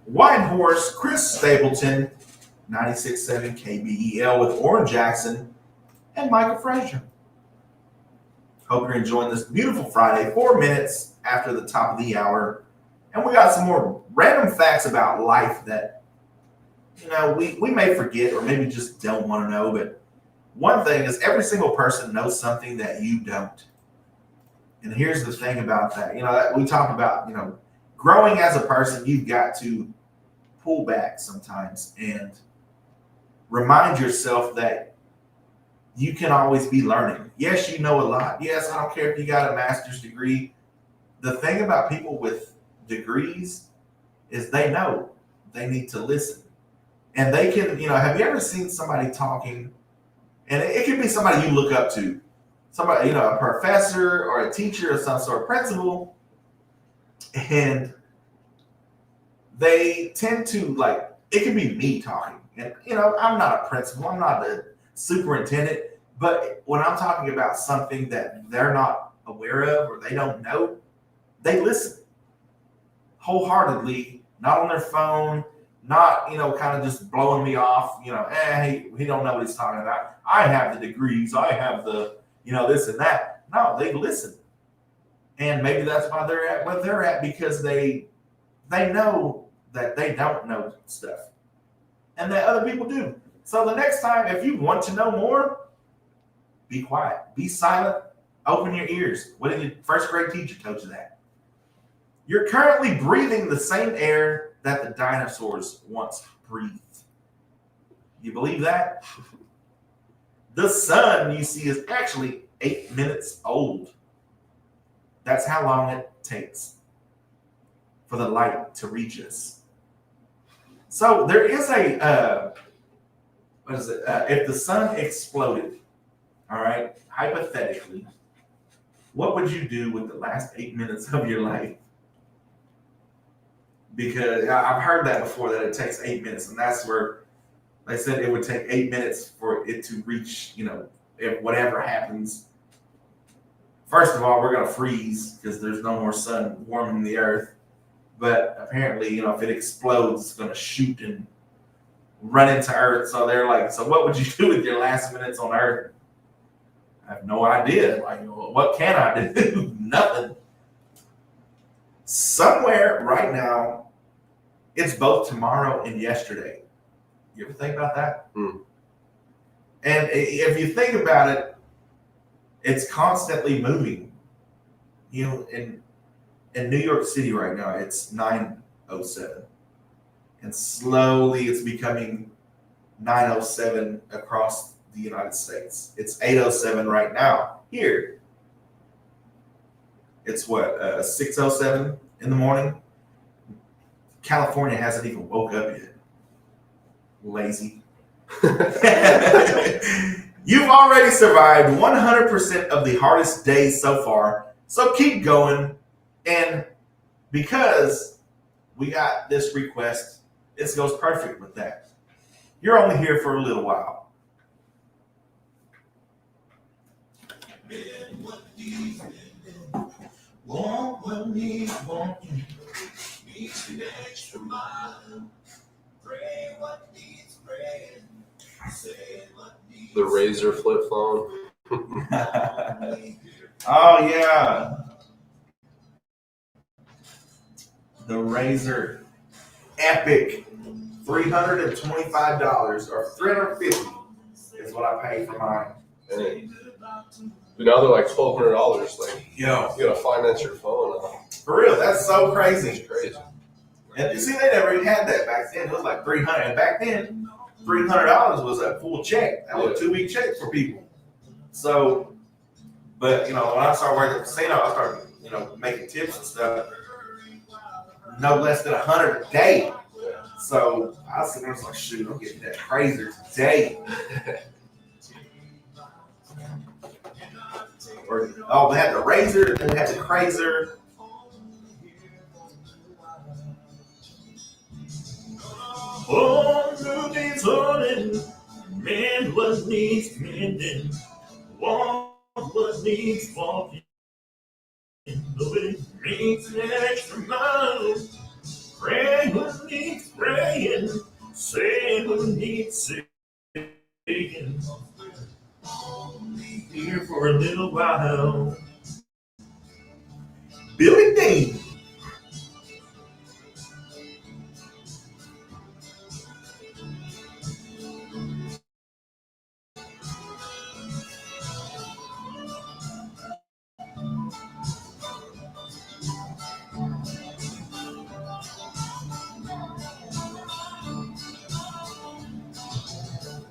White Horse, Chris Stapleton, 96.7 KBEL with Oran Jackson and Micah Frazier. Hope you're enjoying this beautiful Friday, 4 minutes after the top of the hour. And we got some more random facts about life that, we may forget or maybe just don't want to know. But one thing is every single person knows something that you don't. And here's the thing about that. We talk about, growing as a person, you've got to pull back sometimes and remind yourself that you can always be learning. Yes, you know a lot. Yes, I don't care if you got a master's degree. The thing about people with degrees is they know they need to listen. And they can, have you ever seen somebody talking? And it could be somebody you look up to. Somebody, a professor or a teacher or some sort of principal. And they tend to it could be me talking. And, I'm not a principal. I'm not a superintendent. But when I'm talking about something that they're not aware of or they don't know, they listen wholeheartedly, not on their phone, not, kind of just blowing me off, he don't know what he's talking about. I have the degrees. I have the, this and that. No, they listen. And maybe that's why they're at where they're at, because they know that they don't know stuff and that other people do. So the next time, if you want to know more, be quiet, be silent, Open your ears. What did your first grade teacher told you that? You're currently breathing the same air that the dinosaurs once breathed. You believe that? The sun, you see, is actually 8 minutes old. That's how long it takes for the light to reach us. So there is a, what is it? If the sun exploded, all right, hypothetically, what would you do with the last 8 minutes of your life? Because I've heard that before, that it takes 8 minutes, and that's where they said it would take 8 minutes for it to reach, if whatever happens. First of all, we're going to freeze because there's no more sun warming the earth. But apparently, if it explodes, it's going to shoot and run into Earth. So they're like, so what would you do with your last minutes on Earth? I have no idea. Like, what can I do? Nothing. Somewhere right now, it's both tomorrow and yesterday. You ever think about that? Mm. And if you think about it, it's constantly moving. In New York City right now, it's 9:07. And slowly it's becoming 9:07 across the United States. It's 8:07 right now here. It's what, 6:07 in the morning? California hasn't even woke up yet. Lazy. You've already survived 100% of the hardest days so far, so keep going. And because we got this request, this goes perfect with that. You're only here for a little while. The Razor flip phone. Oh, yeah. The Razor Epic. $325 or $350 is what I paid for mine. But now they're like $1,200. Like, Yo, you gotta finance your phone now. for real, that's so crazy. It's crazy. And you see, they never even had that back then. It was like $300. And back then, $300 was a full check. That was a 2-week check for people. So, but when I started working at the casino, I started, making tips and stuff. No less than $100 a day. So I was sitting there, like, shoot, I'm getting that Frazier today. We had the Razor, then we had the Frazier. All these running, man, what needs mending? Walk what needs walking. Though it means an extra mile. Pray what needs praying. Say what needs saying. Here for a little while. Billy Dean.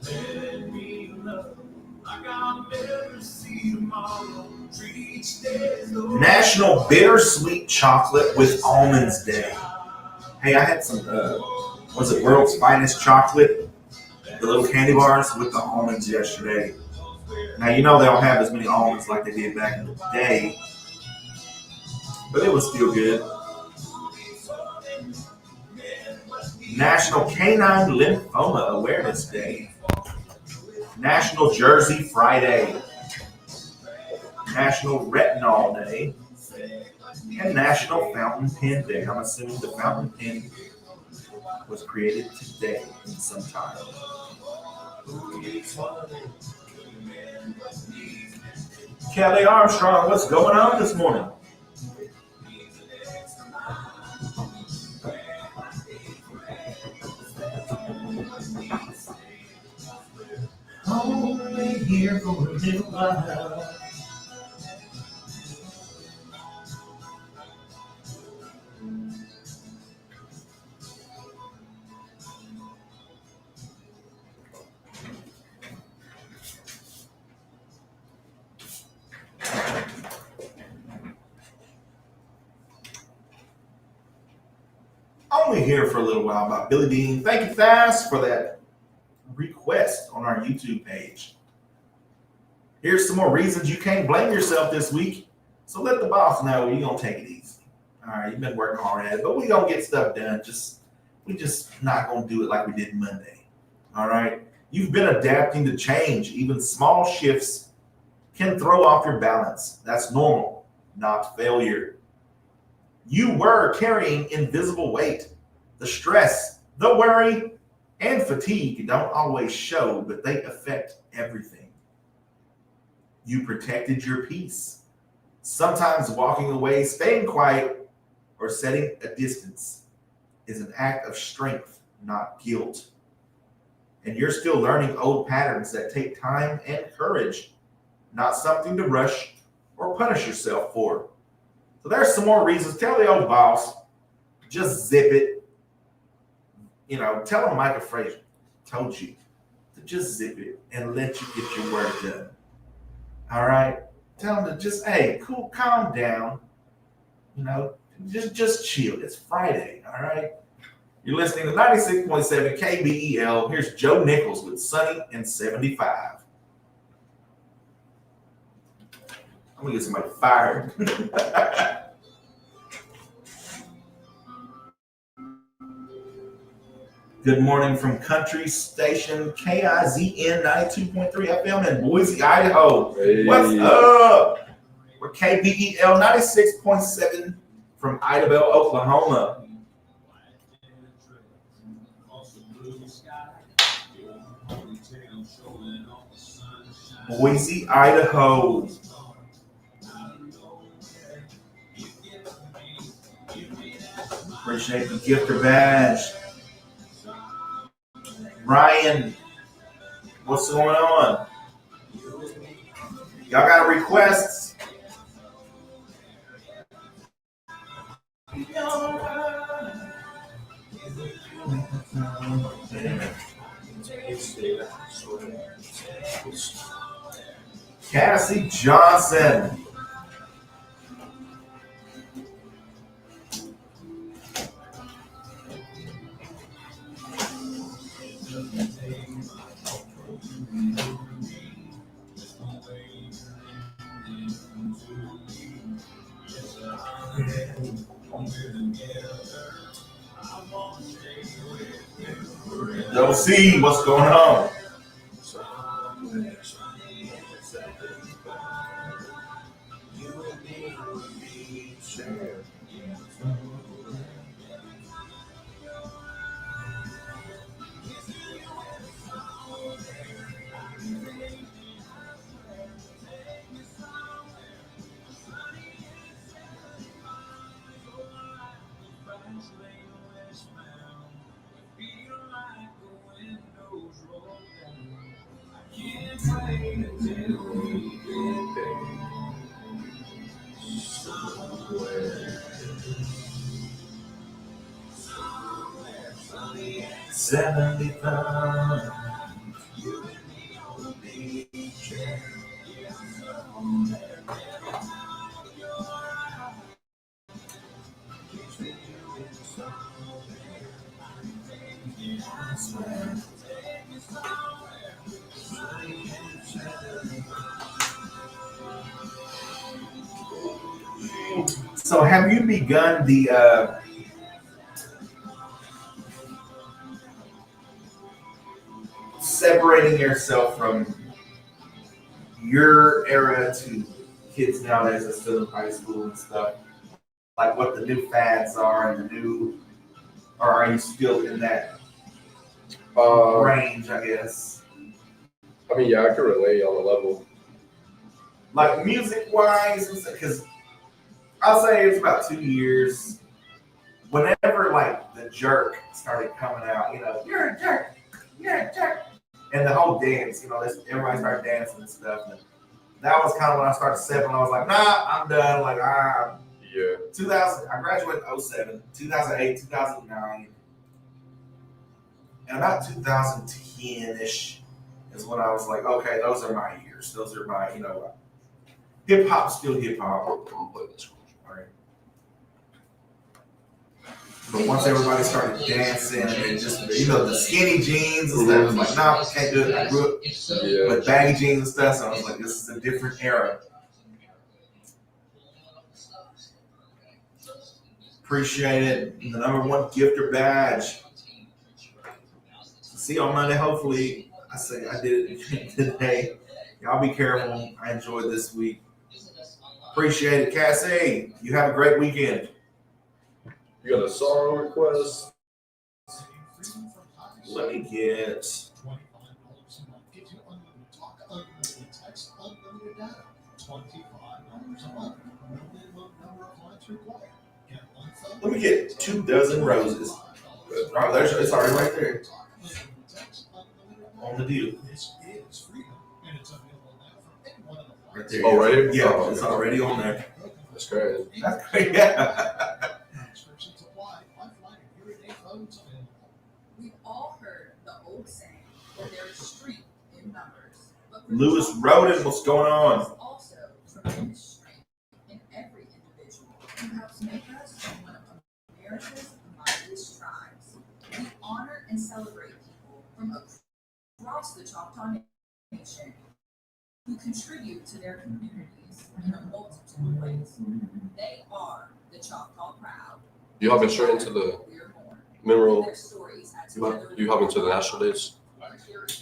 Let me love like I'll never see tomorrow. Treat each day as though National Bittersweet Chocolate with Almonds Day. Hey, I had some, was it World's Finest Chocolate? The little candy bars with the almonds yesterday. Now, they don't have as many almonds like they did back in the day, but it was still good. National Canine Lymphoma Awareness Day. National Jersey Friday. National Retinol Day. And National Fountain Pen Day. I'm assuming the fountain pen was created today in some time. Kelly Armstrong, what's going on this morning? only here for a little while. only here for a little while by Billy Dean. Thank you, Fast, for that request on our YouTube page. Here's some more reasons you can't blame yourself this week. So let the boss know you're going to take it easy. All right, you've been working hard at it, but we're going to get stuff done. We're just not going to do it like we did Monday. All right? You've been adapting to change. Even small shifts can throw off your balance. That's normal, not failure. You were carrying invisible weight. The stress, the worry, and fatigue don't always show, but they affect everything. You protected your peace. Sometimes walking away, staying quiet, or setting a distance is an act of strength, not guilt. And you're still learning old patterns that take time and courage, not something to rush or punish yourself for. So there's some more reasons. Tell the old boss, just zip it. You know, tell him Micah Frazier told you to just zip it and let you get your work done. All right? Tell him to just, hey, cool, calm down. You know, just chill. It's Friday, all right? You're listening to 96.7 KBEL. Here's Joe Nichols with Sunny and 75. I'm going to get somebody fired. Good morning from country station KIZN 92.3 FM in Boise, Idaho. Hey. What's up? We're KBEL 96.7 from Idabel, Oklahoma. Boise, Idaho. Appreciate the gift or badge. Ryan, what's going on? Y'all got requests? Cassie Johnson. Double C, what's going on? So have you begun the separating yourself from your era to kids nowadays that still in high school and stuff? Like what the new fads are and the new, or are you still in that range, I guess? I mean, yeah, I can relate on a level. Like music-wise, because I'll say it's about 2 years. Whenever like the jerk started coming out, you know, you're a jerk, and the whole dance, you know, everybody started dancing and stuff. And that was kind of when I started stepping. I was like, nah, I'm done. Like, Yeah. 2000, I graduated in 07, 2008, 2009, and about 2010-ish is when I was like, okay, those are my years. Those are my, you know, hip hop, still hip hop. All right. But once everybody started dancing and just, the skinny jeans and stuff, it was like, nah, I can't do it. I grew up with baggy jeans and stuff, so I was like, this is a different era. Appreciate it. The #1 gifter badge. See you on Monday. Hopefully, I did it today. Y'all be careful. I enjoyed this week. Appreciate it, Cassie. You have a great weekend. You got a song request? Let me get. $25 a month gives you unlimited talk, unlimited text, unlimited data. $25 a month. No minimum number of lines required. Get one phone. Let me get 2 dozen roses. Oh, it's already right there on the deal. This is freedom, and it's available now for anyone in the Right there. Oh, right? Yeah, Oh, it's already on there. That's great. That's great. Yeah. Restrictions apply. Lifeline and hearing aid phones available. We've all heard the old saying that there is strength in numbers. But Lewis Roden, what's going on? there's also tremendous strength in every individual who helps make us one of America's mightiest tribes. We honor and celebrate people from across the Choctaw Nation who contribute to their communities in a multitude of ways. They are the Choctaw Proud. You hopping straight into the We're born. memorial? Their stories add You together you hopping to the national days?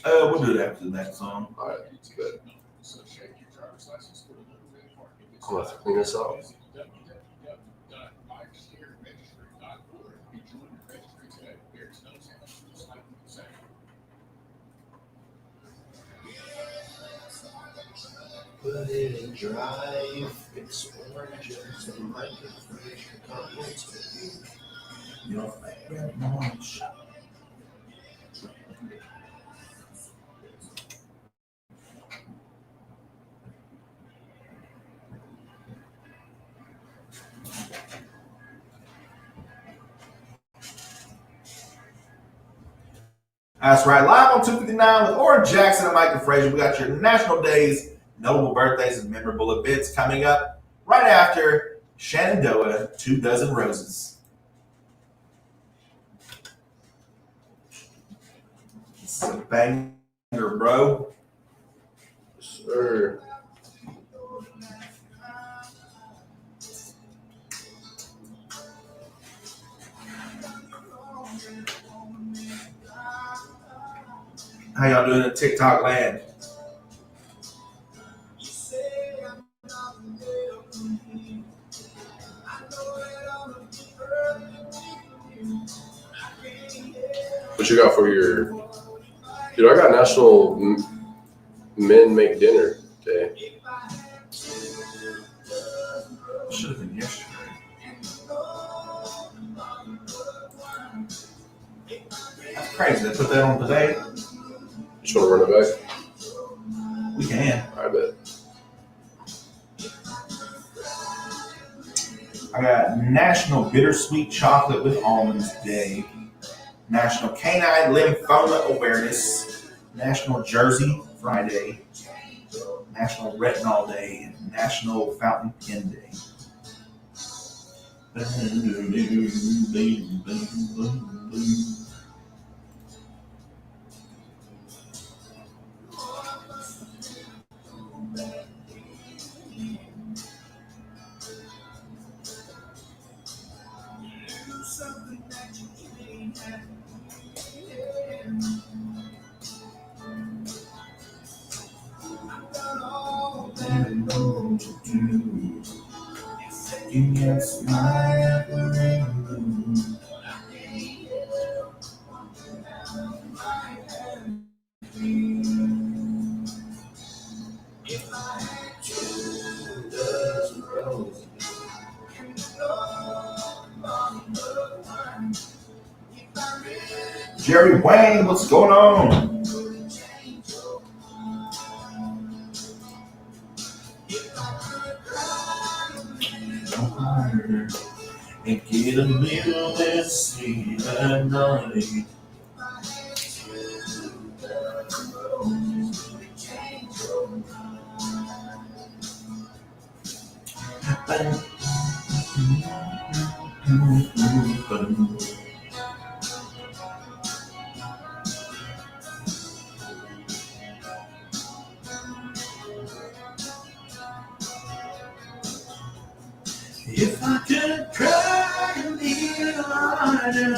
We'll do it after that song. All right, good. I'm gonna have to clean this out. Put it in drive. It's oranges and Micah, Frazier, comments. Launch. That's right. Live on 259 with Oran Jackson and Micah Frazier. We got your national days, notable birthdays, and memorable events coming up right after Shenandoah, 2 dozen roses. It's a banger, bro. Sir. How y'all doing in TikTok land? What you got for your? Dude, I got National Men Make Dinner Day. Should have been yesterday. That's crazy. They put that on today. Just want to run it back? We can. I bet. I got National Bittersweet Chocolate with Almonds Day, National Canine Lymphoma Awareness, National Jersey Friday, National Retinol Day, and National Fountain Pen Day. Against my rainbow. If I had 2 dozen roses, Jerry Wayne, what's going on? And get a meal that's sweet at night. If I could cry a little harder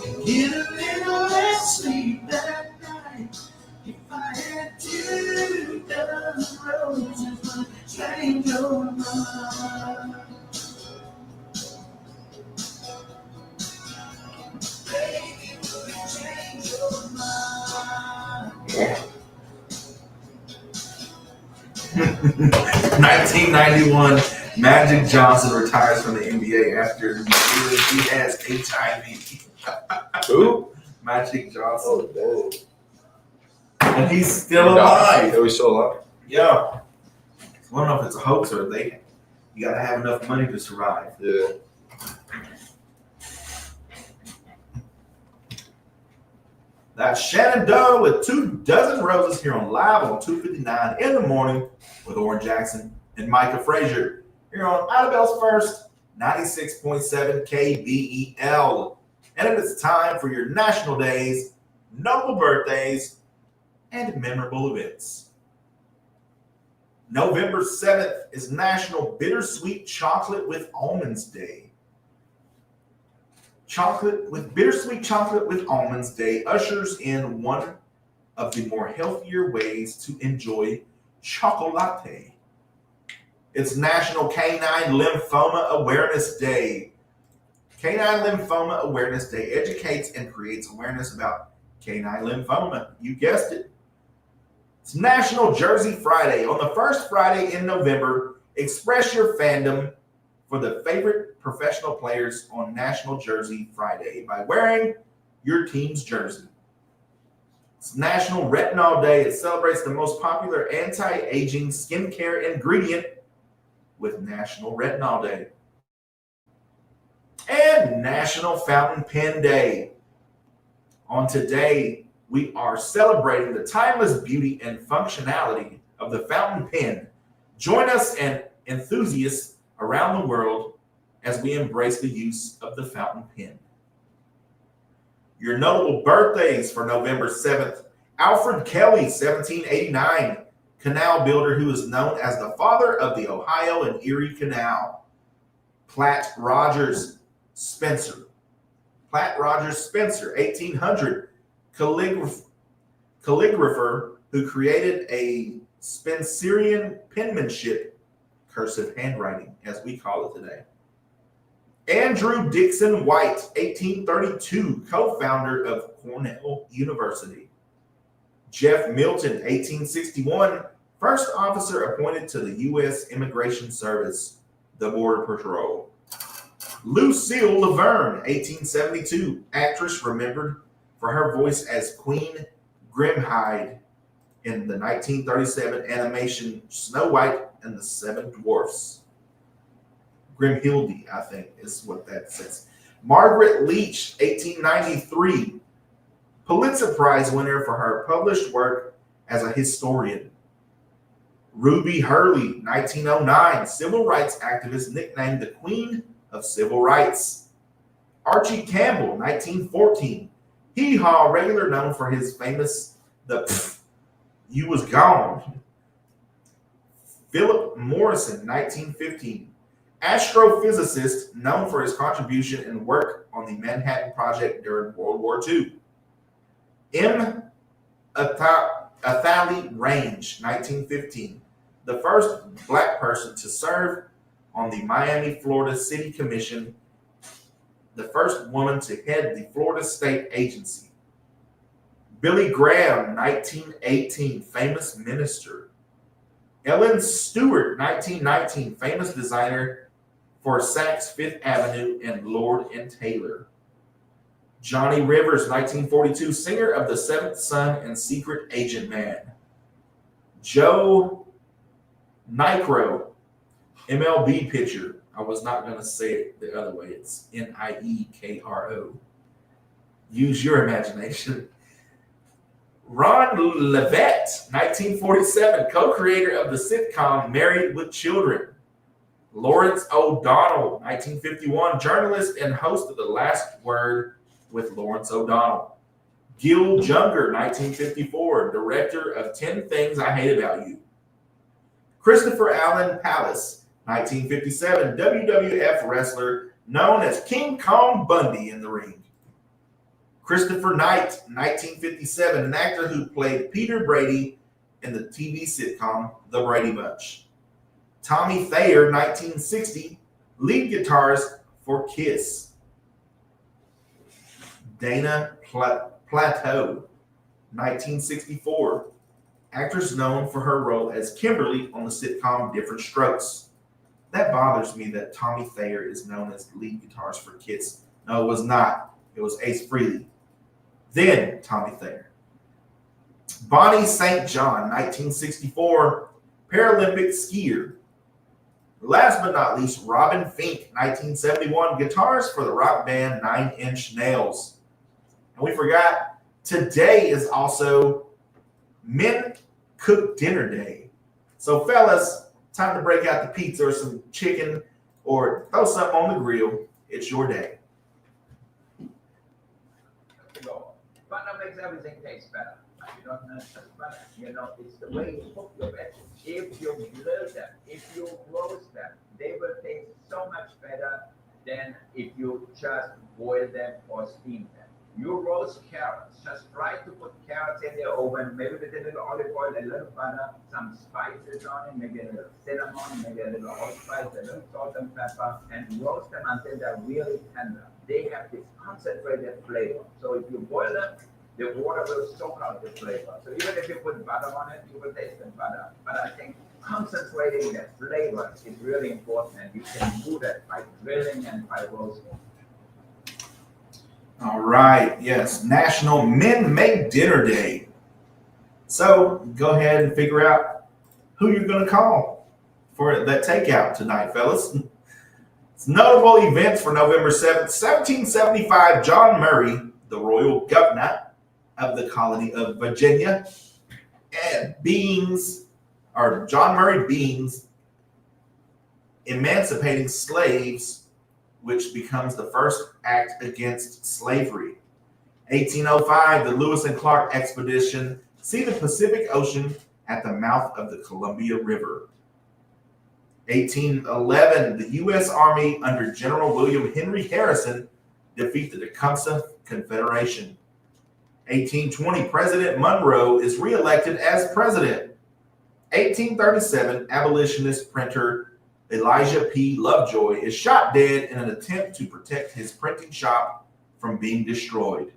and get a little less sleep that night, if I had 2,000 roses, I'd change your mind. Baby, would you change your mind? 1991, Magic Johnson retires from the NBA after he has HIV. Who? Magic Johnson. Oh, dang. And he's still alive. Yeah, he's still alive. Yeah. I don't know if it's a hoax or you gotta have enough money to survive. Yeah. That's Shannon Doe with 24 Roses here on Live on 2:59 in the morning with Oran Jackson and Micah Frazier here on Idabel's First 96.7 KBEL. And it is time for your national days, notable birthdays, and memorable events. November 7th is National Bittersweet Chocolate with Almonds Day. Bittersweet Chocolate with Almonds Day ushers in one of the more healthier ways to enjoy chocolate. It's National Canine Lymphoma Awareness Day. Canine Lymphoma Awareness Day educates and creates awareness about canine lymphoma. You guessed it. It's National Jersey Friday. On the first Friday in November, express your fandom for the favorite professional players on National Jersey Friday by wearing your team's jersey. It's National Retinol Day. It celebrates the most popular anti-aging skincare ingredient with National Retinol Day. And National Fountain Pen Day. On today, we are celebrating the timeless beauty and functionality of the fountain pen. Join us and enthusiasts around the world as we embrace the use of the fountain pen. Your notable birthdays for November 7th. Alfred Kelly, 1789, canal builder who is known as the father of the Ohio and Erie Canal. Platt Rogers Spencer, 1800, calligrapher who created a Spencerian penmanship, cursive handwriting, as we call it today. Andrew Dixon White, 1832, co-founder of Cornell University. Jeff Milton, 1861, first officer appointed to the U.S. Immigration Service, the Border Patrol. Lucille Laverne, 1872, actress remembered for her voice as Queen Grimhilde in the 1937 animation Snow White and the Seven Dwarfs. Grimhilde, I think, is what that says. Margaret Leach, 1893, Pulitzer Prize winner for her published work as a historian. Ruby Hurley, 1909, civil rights activist nicknamed the Queen of Civil Rights. Archie Campbell, 1914, hee-haw regular known for his famous You Was Gone. Philip Morrison, 1915, astrophysicist known for his contribution and work on the Manhattan Project during World War II. M. Athalie Range, 1915, the first Black person to serve on the Miami, Florida City Commission, the first woman to head the Florida State Agency. Billy Graham, 1918, famous minister. Ellen Stewart, 1919, famous designer for Saks Fifth Avenue and Lord & Taylor. Johnny Rivers, 1942, singer of The Seventh Son and Secret Agent Man. Joe Niekro, MLB pitcher. I was not going to say it the other way. It's Niekro. Use your imagination. Ron Levette, 1947, co-creator of the sitcom Married with Children. Lawrence O'Donnell, 1951, journalist and host of The Last Word with Lawrence O'Donnell. Gil Junger, 1954, director of 10 Things I Hate About You. Christopher Allen Palace, 1957, WWF wrestler known as King Kong Bundy in the ring. Christopher Knight, 1957, an actor who played Peter Brady in the TV sitcom The Brady Bunch. Tommy Thayer, 1960, lead guitarist for Kiss. Dana Plateau, 1964, actress known for her role as Kimberly on the sitcom Different Strokes. That bothers me that Tommy Thayer is known as lead guitarist for Kiss. No, it was not. It was Ace Frehley. Then Tommy Thayer. Bonnie St. John, 1964, Paralympic skier. Last but not least, Robin Fink, 1971, guitarist for the rock band 9 Inch Nails. And we forgot, today is also Men Cook Dinner Day. So fellas, time to break out the pizza or some chicken or throw something on the grill. It's your day. Butter makes everything taste better. You don't know just butter. You know, it's the way you cook your veggies. If you grill them, if you roast them, they will taste so much better than if you just boil them or steam them. You roast carrots. Just try to put carrots in the oven, maybe with a little olive oil, a little butter, some spices on it, maybe a little cinnamon, maybe a little allspice, a little salt and pepper, and roast them until they're really tender. They have this concentrated flavor. So if you boil them, the water will soak out the flavor. So even if you put butter on it, you will taste the butter. But I think concentrating the flavor is really important, and you can do that by grilling and by roasting. All right, yes, National Men Make Dinner Day. So go ahead and figure out who you're going to call for that takeout tonight, fellas. It's notable events for November 7th, 1775, John Murray, the royal governor of the colony of Virginia, and John Murray Beans, emancipating slaves, which becomes the first act against slavery. 1805, the Lewis and Clark expedition see the Pacific Ocean at the mouth of the Columbia River. 1811, the U.S. Army under General William Henry Harrison defeat the Tecumseh Confederation. 1820, President Monroe is reelected as president. 1837, abolitionist printer Elijah P. Lovejoy is shot dead in an attempt to protect his printing shop from being destroyed.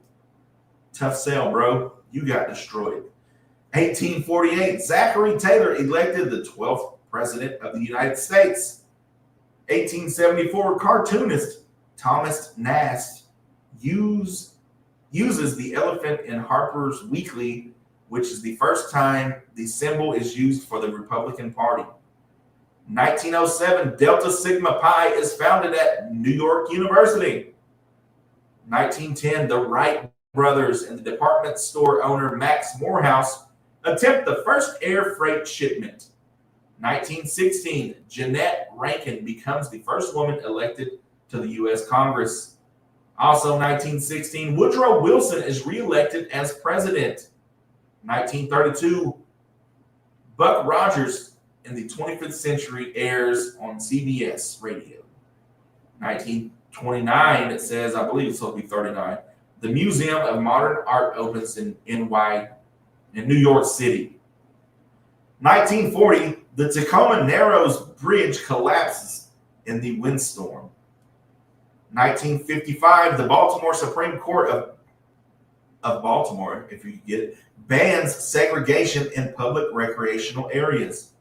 Tough sell, bro. You got destroyed. 1848, Zachary Taylor elected the 12th president of the United States. 1874, cartoonist Thomas Nast uses the elephant in Harper's Weekly, which is the first time the symbol is used for the Republican Party. 1907, Delta Sigma Pi is founded at New York University. 1910, the Wright brothers and the department store owner Max Morehouse attempt the first air freight shipment. 1916, Jeanette Rankin becomes the first woman elected to the U.S. Congress. Also 1916, Woodrow Wilson is reelected as president. 1932, Buck Rogers in the 25th Century airs on CBS radio. 1929, it says, I believe it's supposed to be 39, the Museum of Modern Art opens in New York City. 1940, the Tacoma Narrows Bridge collapses in the windstorm. 1955, the Baltimore Supreme Court of Baltimore, if you get it, bans segregation in public recreational areas.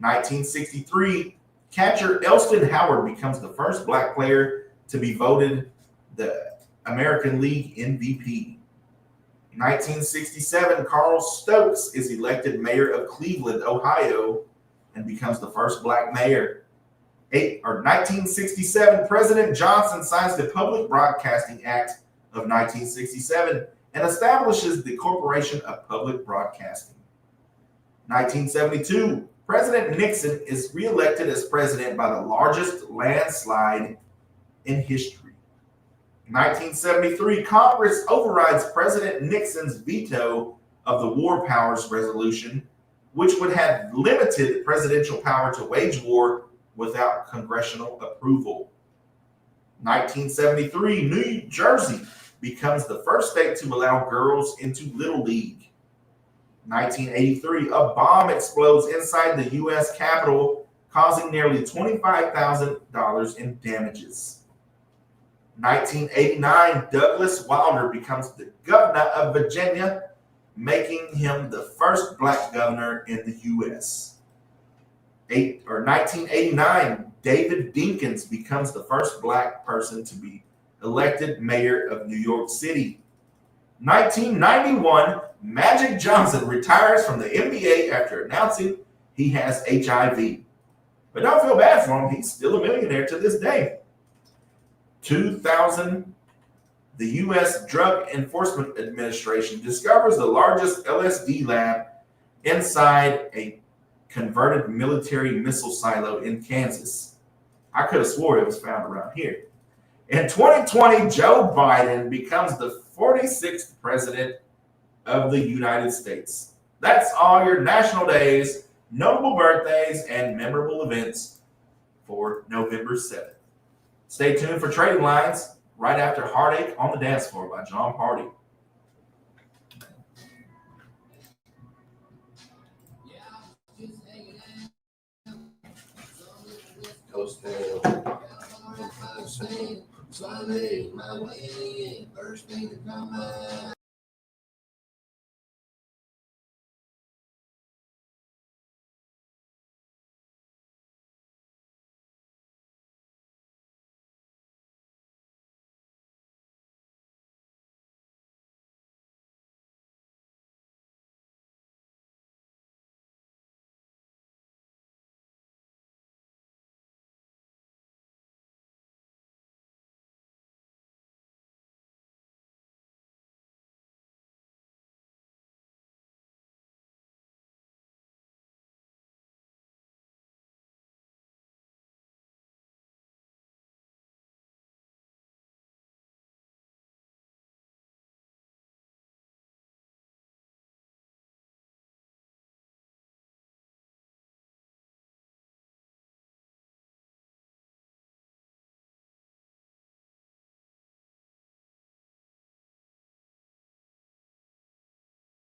1963, catcher Elston Howard becomes the first black player to be voted the American League MVP. 1967, Carl Stokes is elected mayor of Cleveland, Ohio, and becomes the first black mayor. 1967, President Johnson signs the Public Broadcasting Act of 1967 and establishes the Corporation of Public Broadcasting. 1972, President Nixon is reelected as president by the largest landslide in history. 1973, Congress overrides President Nixon's veto of the War Powers Resolution, which would have limited presidential power to wage war without congressional approval. 1973, New Jersey becomes the first state to allow girls into Little League. 1983, a bomb explodes inside the U.S. Capitol, causing nearly $25,000 in damages. 1989, Douglas Wilder becomes the governor of Virginia, making him the first black governor in the U.S. 1989, David Dinkins becomes the first black person to be elected mayor of New York City. 1991, Magic Johnson retires from the NBA after announcing he has HIV. But don't feel bad for him, he's still a millionaire to this day. 2000, the U.S. Drug Enforcement Administration discovers the largest LSD lab inside a converted military missile silo in Kansas. I could have swore it was found around here. In 2020, Joe Biden becomes the 46th president of the United States. That's all your national days, notable birthdays, and memorable events for November 7th. Stay tuned for Trading Lines right after Heartache on the Dance Floor by John Party. So I made my way in, first thing to come by.